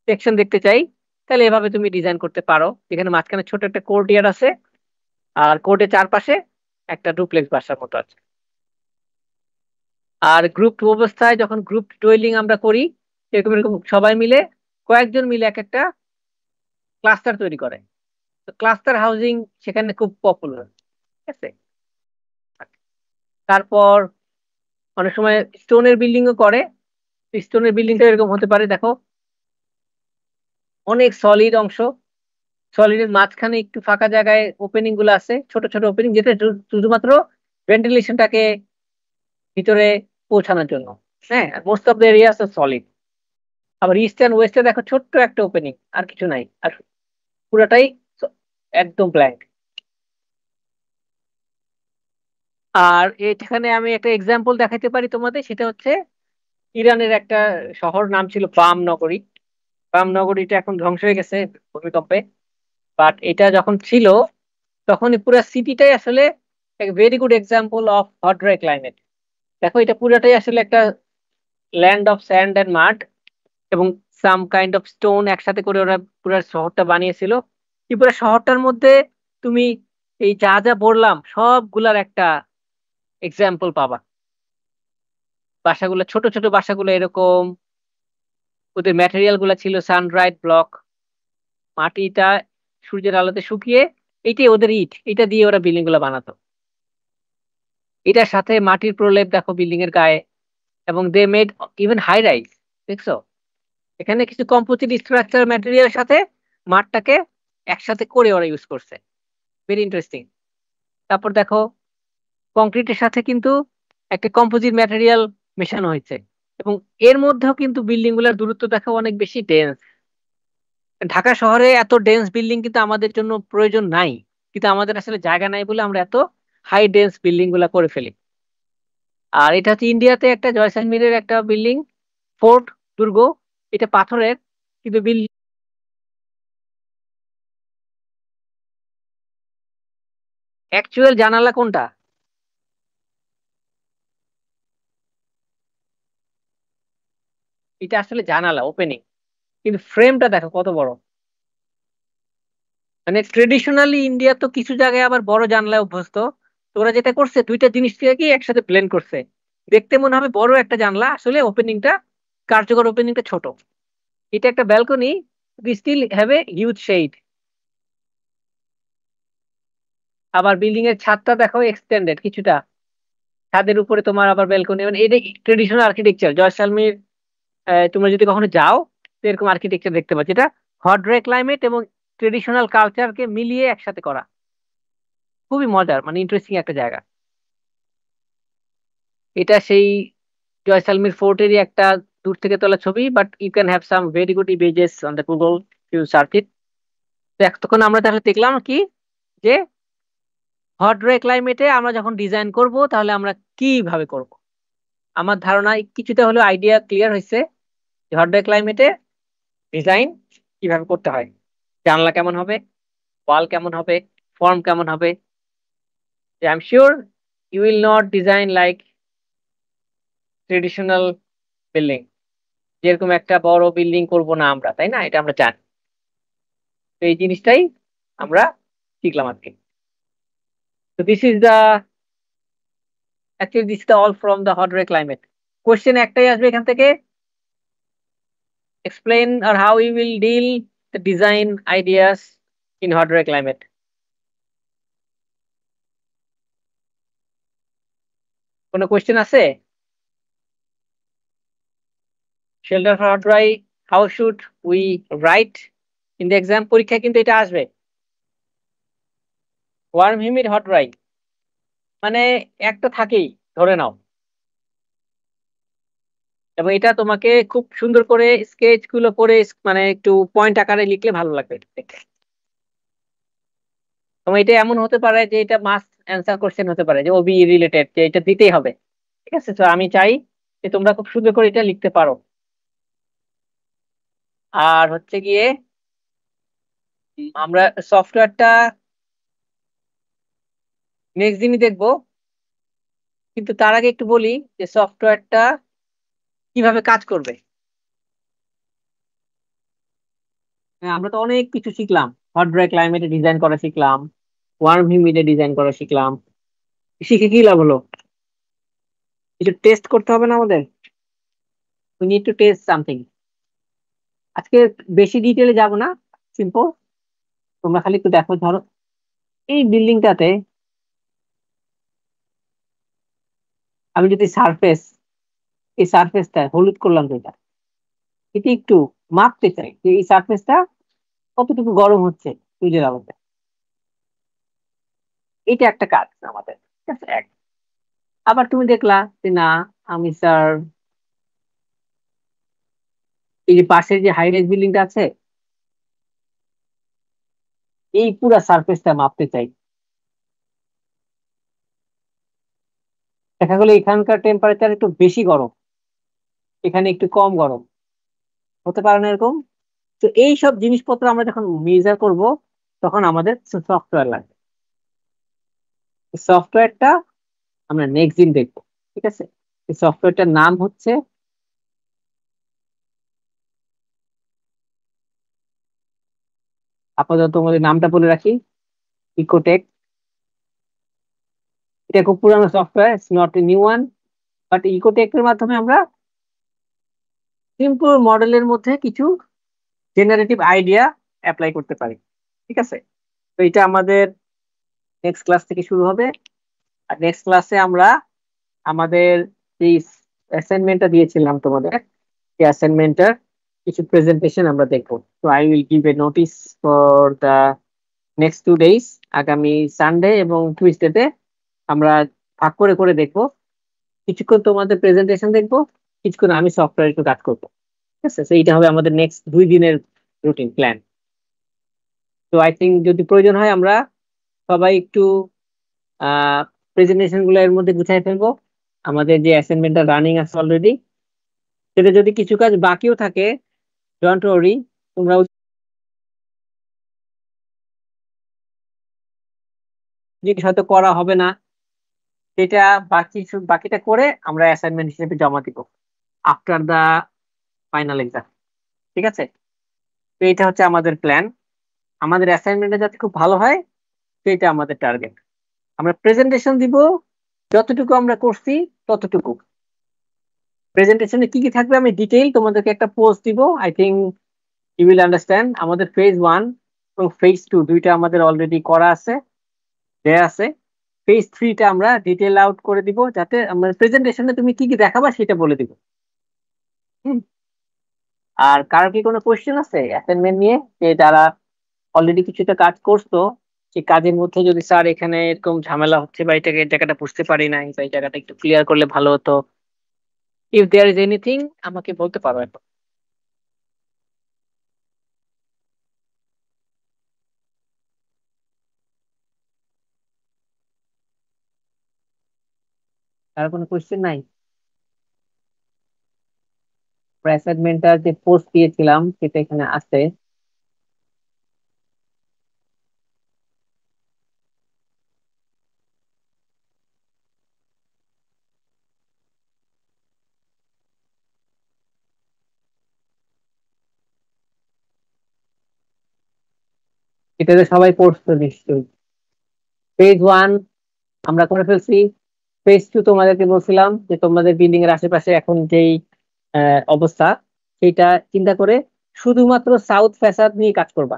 সেকশন দেখতে চাই, তাহলে এভাবে তুমি ডিজাইন করতে পারো, যেখানে মাঝখানে ছোট একটা কোর্টিয়ার আছে, আর কোর্টের চারপাশে একটা ডুপ্লেক্স বাসার মতো আছে। আর গ্রুপ অবস্থায় যখন গ্রুপ ডুয়েলিং আমরা করি, এরকম এরকম সবাই মিলে, কয়েকজন মিলে এক একটা ক্লাস্টার তৈরি করে। তো ক্লাস্টার হাউজিং সেখানে খুব পপুলার, ঠিক আছে? তারপর অনেক সময় স্টোনের বিল্ডিংও করে। স্টোনের বিল্ডিংটা এরকম হতে পারে, দেখো অনেক সলিড অংশ, সলিডের মাঝখানে একটু ফাঁকা জায়গায় ওপেনিং গুলো আছে, ছোট ছোট ওপেনিং, যেটা শুধুমাত্র ভেন্টিলেশনটাকে ভিতরে পৌঁছানোর জন্য। হ্যাঁ, most of the area solid. আবার ইস্ট অ্যান্ড ওয়েস্টে দেখো ছোট্ট একটা ওপেনিং, আর কিছু নাই, আর পুরোটাই একদম ব্ল্যাঙ্ক। আর এখানে আমি একটা এক্সাম্পল দেখাতে পারি তোমাদের, সেটা হচ্ছে ইরানের একটা শহর, নাম ছিল পাম নগরী। পাম নগরীটা এখন ধ্বংস হয়ে গেছে ভূমিকম্পে, বাট এটা যখন ছিল তখন পুরো সিটিটাই আসলে এক very good example of hot dry climate. দেখো এটা পুরোটাই আসলে একটা ল্যান্ড অফ স্যান্ড অ্যান্ড মাড এবং সাম কাইন্ড অফ স্টোন একসাথে করে ওরা পুরো শহরটা বানিয়েছিল। এই পুরো শহরটার মধ্যে তুমি এই যা যা বললাম সবগুলার একটা এক্সাম্পল পাবা। বাসাগুলো ছোট ছোট বাসাগুলো এরকম, ওদের ম্যাটেরিয়াল গুলা ছিল সানড্রাইড ব্লক, মাটিটা সূর্যের আলোতে শুকিয়ে, এইটাই ওদের ইট, এটা দিয়ে ওরা বিল্ডিং গুলা বানাতো। এটার সাথে মাটির প্রলেপ দেখো বিল্ডিং এর গায়ে, এবং they made even high rise. দেখছো এখানে কিছু কম্পোজিট স্ট্রাকচার ম্যাটেরিয়ালের সাথে মাঠটাকে একসাথে করে ওরা ইউজ করছে, ভেরি ইন্টারেস্টিং। তারপর দেখো কংক্রিটের সাথে কিন্তু একটা কম্পোজিট ম্যাটেরিয়াল মেশানো হয়েছে, এবং এর মধ্যেও কিন্তু বিল্ডিং গুলোর দূরত্ব দেখো অনেক বেশি ডেন্স। ঢাকা শহরে এত ডেন্স বিল্ডিং কিন্তু আমাদের জন্য প্রয়োজন নাই, কিন্তু আমাদের আসলে জায়গা নাই বলে আমরা এত হাই ডেন্স বিল্ডিং গুলা করে ফেলি। আর এটা হচ্ছে ইন্ডিয়াতে একটা জয়সালমীরের একটা বিল্ডিং, ফোর্ট, দুর্গ। এটা পাথরের, কিন্তু বিল্ডিং অ্যাকচুয়াল জানালা কোনটা? এটা আসলে জানালা ওপেনিং, কিন্তু ফ্রেমটা দেখো কত বড়। মানে ট্রেডিশনালি ইন্ডিয়া তো কিছু জায়গায় আবার বড় জানলায় অভ্যস্ত, তো ওরা যেটা করছে দুইটা জিনিসকে কি একসাথে ব্লেন্ড করছে। দেখতে মনে হবে বড় একটা জানলা, আসলে ওপেনিংটা, কার্যকর ওপেনিংটা ছোট। এটা একটা balcony, still have a huge shade. আবার বিল্ডিং এর ছাদটা দেখো এক্সটেন্ডেড কিছুটা, ছাদের উপরে তোমার আবার ব্যালকনি। মানে এটা ট্রেডিশনাল আর্কিটেকচার জয়সালমীর। তোমরা যদি কখনো যাও এরকম আর্কিটেকচার দেখতে পাচ্ছি। এটা হট ড্রাই ক্লাইমেট এবং ট্রেডিশনাল কালচারকে মিলিয়ে একসাথে করা, খুবই মজার, মানে ইন্টারেস্টিং একটা জায়গা। এটা সেই জয়সালমীর ফোর্টেরই একটা দূর থেকে তোলা ছবি, but you can have some very good images on the Google you search it. তো তখন আমরা তাহলে দেখলাম কি, যে হট ড্রাই ক্লাইমেটে আমরা যখন ডিজাইন করব তাহলে আমরা কিভাবে করব। আমার ধারণা কিছুটা হলো আইডিয়া ক্লিয়ার হয়েছে যে হট ড্রাই ক্লাইমেটে ডিজাইন কিভাবে করতে হয়, জানলা কেমন হবে, ওয়াল কেমন হবে, ফর্ম কেমন হবে। I am sure you will not design like traditional building, যেরকম একটা বড় বিল্ডিং করব না আমরা, তাই না? এটা আমরা জানি। তো এই জিনিসটাই আমরা শিখলাম আজকে। তো this is the actually this is all from the hot dry climate. Question একটাই আসবে এখান থেকে, explain or how you will deal the design ideas in hot dry climate. কোনো কোশ্চেন আছে? Shelter for hot dry, how should we write in the exam? পরীক্ষায় কিন্তু এটা আসবে, ওয়ার্ম হিউমিড হট ড্রাই মানে একটা থাকেই ধরে নাও, এবং এটা তোমাকে খুব সুন্দর করে স্কেচ গুলো করে মানে একটু পয়েন্ট আকারে লিখলে ভালো লাগবে দেখতে। তোমার এটা এমন হতে পারে যে এটা মাস্ট অ্যান্সার কোশ্চেন হতে পারে, যে ওবি রিলেটেড, যে এটা দিতেই হবে। ঠিক আছে, তো আমি চাই যে তোমরা খুব সুন্দর করে এটা লিখতে পারো। আর হচ্ছে গিয়ে আমরা সফটওয়্যারটা নেক্সট দিনই দেখবো, কিন্তু তার আগে একটু বলি যে সফটওয়্যারটা কিভাবে কাজ করবে। হ্যাঁ, আমরা তো অনেক কিছু শিখলাম, হট ড্রাই ক্লাইমেটে ডিজাইন করা শিখলাম, ওয়ার্ম হিউমিডে ডিজাইন করা শিখলাম। শিখে কি লাভ হলো? কিছু টেস্ট করতে হবে না আমাদের? We need to test something. আজকে বেশি ডিটেলে যাব না, সিম্পল। তোমরা খালি একটু দেখো, ধরো এই বিল্ডিংটাতে আমি যদি সারফেস, এই সারফেসটা হলুদ করলাম, যেটা এটা একটু মাপতে চাই যে এই সারফেসটা কতটুকু গরম হচ্ছে সূর্যের আলোতে। এটা একটা কাজ আমাদের, ঠিক আছে। এক, আবার তুমি দেখলা যে না, আমি স্যার এই যে পাশের যে হাই রাইজ বিল্ডিংটা আছে, এই পুরা সারফেসটা মাপতে চাই। দেখা গেলো এখানকার টেম্পারেচার একটু বেশি গরম, এখানে একটু কম গরম, হতে পারে না এরকম? তো এই সব জিনিসপত্র আমরা যখন মেজার করব তখন আমাদের সফটওয়্যার লাগবে। সফটওয়্যারটা আমরা নেক্সট দিন দেখবো, ঠিক আছে। এই সফটওয়্যারটার নাম হচ্ছে, আপাতত তোমাদের নামটা বলে রাখি, ইকোটেক। এটা খুব পুরানো software, it's not a new one, but Ecotect এর মাধ্যমে আমরা সিম্পল মডেলের মধ্যে কিছু জেনারেটিভ আইডিয়া অ্যাপ্লাই করতে পারি, ঠিক আছে। তো এটা আমাদের নেক্সট ক্লাস থেকে শুরু হবে। আর নেক্সট ক্লাসে আমরা আমাদের এই অ্যাসাইনমেন্টটা দিয়েছিলাম তোমাদের, এই অ্যাসাইনমেন্টটার কিছু প্রেজেন্টেশন আমরা দেখবো। তো I will give a notice for the next 2 days। আগামী সানডে এবং টুইসডেতে আমরা ভাগ করে করে দেখবো। কিছুক্ষণ তোমাদের প্রেজেন্টেশন দেখবো, কিছুক্ষণ আমি সফটওয়্যার একটু কাজ করবো, ঠিক আছে। তো এইটা হবে আমাদের নেক্সট 2 দিনের রুটিন প্ল্যান। তো আই থিঙ্ক যদি প্রয়োজন হয় আমরা সবাই একটু প্রেজেন্টেশন গুলো এর মধ্যে গুছাই ফেলবো। আমাদের যে অ্যাসাইনমেন্টটা রানিং আছে অলরেডি, সেটা যদি কিছু কাজ বাকিও থাকে, ডোন্ট ওয়ারি, তোমরা জিনিস হয়তো করা হবে না, সেটা বাকিটা করে আমরা অ্যাসাইনমেন্ট হিসেবে জমা দিব আফটার দা ফাইনাল এক্সাম, ঠিক আছে। তো এটা হচ্ছে আমাদের প্ল্যান, আমাদের অ্যাসাইনমেন্টটা যাতে খুব ভালো হয় সেটা আমাদের টার্গেট। আমরা প্রেজেন্টেশন দিব যতটুকু আমরা করছি ততটুকু। প্রেজেন্টেশনে কি কি থাকবে আমি ডিটেইল তোমাদেরকে একটা পোস্ট দিব, I think you will understand. আমাদের ফেজ 1 এবং ফেজ 2 দুইটা আমাদের অলরেডি করা আছে, দেয়া আছে। ফেজ 3টা আমরা ডিটেল আউট করে দিব, যাতে আমরা প্রেজেন্টেশনে তুমি কি কি দেখাবা সেটা বলে দিব। হুম। আর কারো কি কোনো কোয়েশ্চেন আছে অ্যাসাইনমেন্ট নিয়ে, যে যারা অলরেডি কিছুটা কাজ করতো, সেই কাজের মধ্যে যদি স্যার এখানে এরকম ঝামেলা হচ্ছে বা এটাকে এই জায়গাটা বুঝতে পারি নাই বা এই জায়গাটা একটু ক্লিয়ার করলে ভালো হতো, ইফ দেয়ার ইজ এনিথিং আমাকে বলতে পারো এখন। কারো কোনো কোয়েশ্চেন নাই? অ্যাসাইনমেন্টটা যে পোস্ট দিয়েছিলাম সেটা এখানে আছে। এটাতে সবাই পড়ছো নিশ্চয়ই। পেজ 1 আমরা করে ফেলছি। পেজ 2 তোমাদেরকে বলছিলাম যে তোমাদের বিল্ডিং এর আশেপাশে এখন যেই অবস্থা, সেটা চিন্তা করে শুধুমাত্র সাউথ ফ্যাসাদ নিয়ে কাজ করবা।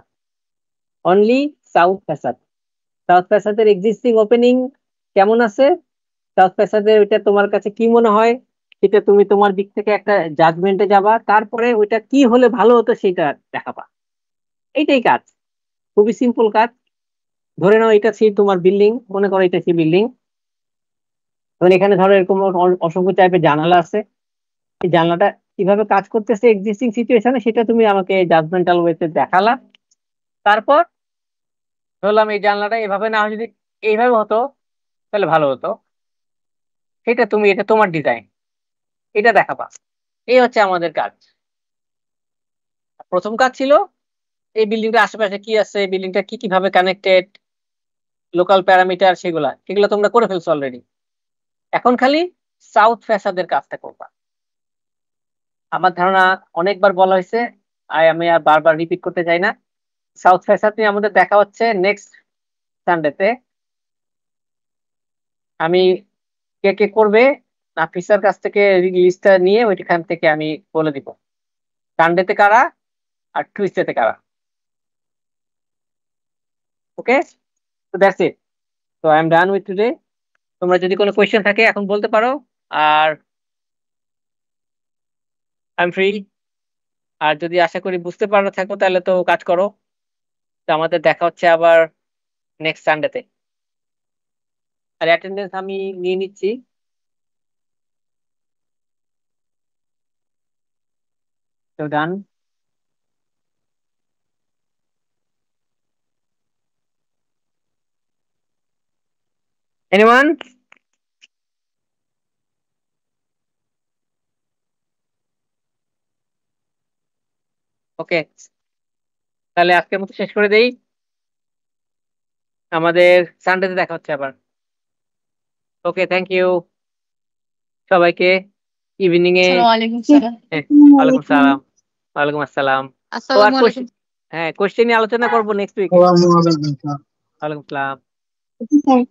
Only south facade. সাউথ ফ্যাসাদের এক্সিস্টিং ওপেনিং কেমন আছে, সাউথ ফ্যাসাদের ওইটা তোমার কাছে কি মনে হয়, সেটা তুমি তোমার দিক থেকে একটা জাজমেন্টে যাবা, তারপরে ওইটা কি হলে ভালো হতো সেটা দেখাবা। এইটাই কাজ, খুবই সিম্পল কাজ। ধরে নাও এটা সেই তোমার বিল্ডিং, মনে করো এটা সেই বিল্ডিং। তখন এখানে ধরো এরকম অসংখ্য টাইপের জানালা আছে। এই জানলাটা কিভাবে কাজ করতেছে এক্সিস্টিং সিচুয়েশনে সেটা তুমি আমাকে জাজমেন্টাল ওয়েতে দেখালা। তারপর ধরলাম এই জানলাটা এভাবে না হয় যদি এইভাবে হতো তাহলে ভালো হতো, সেটা তুমি, এটা তোমার ডিজাইন, এটা দেখাবা। এই হচ্ছে আমাদের কাজ। প্রথম কাজ ছিল এই বিল্ডিংটার আশেপাশে কি আছে, এই বিল্ডিংটা কি কিভাবে কানেক্টেড, লোকাল প্যারামিটার, সেগুলো তোমরা করে ফেলছো অলরেডি। এখন খালি সাউথ ফ্যাসাদের কাজটা করবা। আমার ধারণা অনেকবার বলা হয়েছে, আমি আর বারবার রিপিট করতে চাই না। সাউথ ফ্যাসাদ নিয়ে আমাদের দেখা হচ্ছে নেক্সট সানডেতে। আমি কে কে করবে নাফিসার কাছ থেকে লিস্টটা নিয়ে ওইখান থেকে আমি বলে দিব সানডেতে কারা আর টুইসডেতে কারা। ওকে, তো দ্যাটস ইট। তো I am done with today. তোমরা যদি কোনো কোয়েশ্চেন থাকে এখন বলতে পারো। আর আই এম ফ্রি। আর যদি আশা করি বুঝতে পারো থাকো তাহলে তো কাজ করো। তো আমাদের দেখা হচ্ছে আবার নেক্সট সানডেতে। আর অ্যাটেন্ডেন্স আমি নিয়ে নিচ্ছি। তো ডান। এনিওয়ান? ওকে, তাহলে আজকের মতো শেষ করে দেই। আমাদের সানডেতে দেখা হচ্ছে আবার। ওকে, থ্যাংক ইউ সবাইকে। ইভিনিং এ আসসালামু আলাইকুম স্যার। ওয়ালাইকুম সালাম। ওয়ালাইকুম আসসালাম। ও আর আসসালামু আলাইকুম। হ্যাঁ, কোশ্চেন নিয়ে আলোচনা করবো নেক্সট উইকে। ওয়ালাইকুম ওয়ালাইকুম আসসালাম। আসসালাম।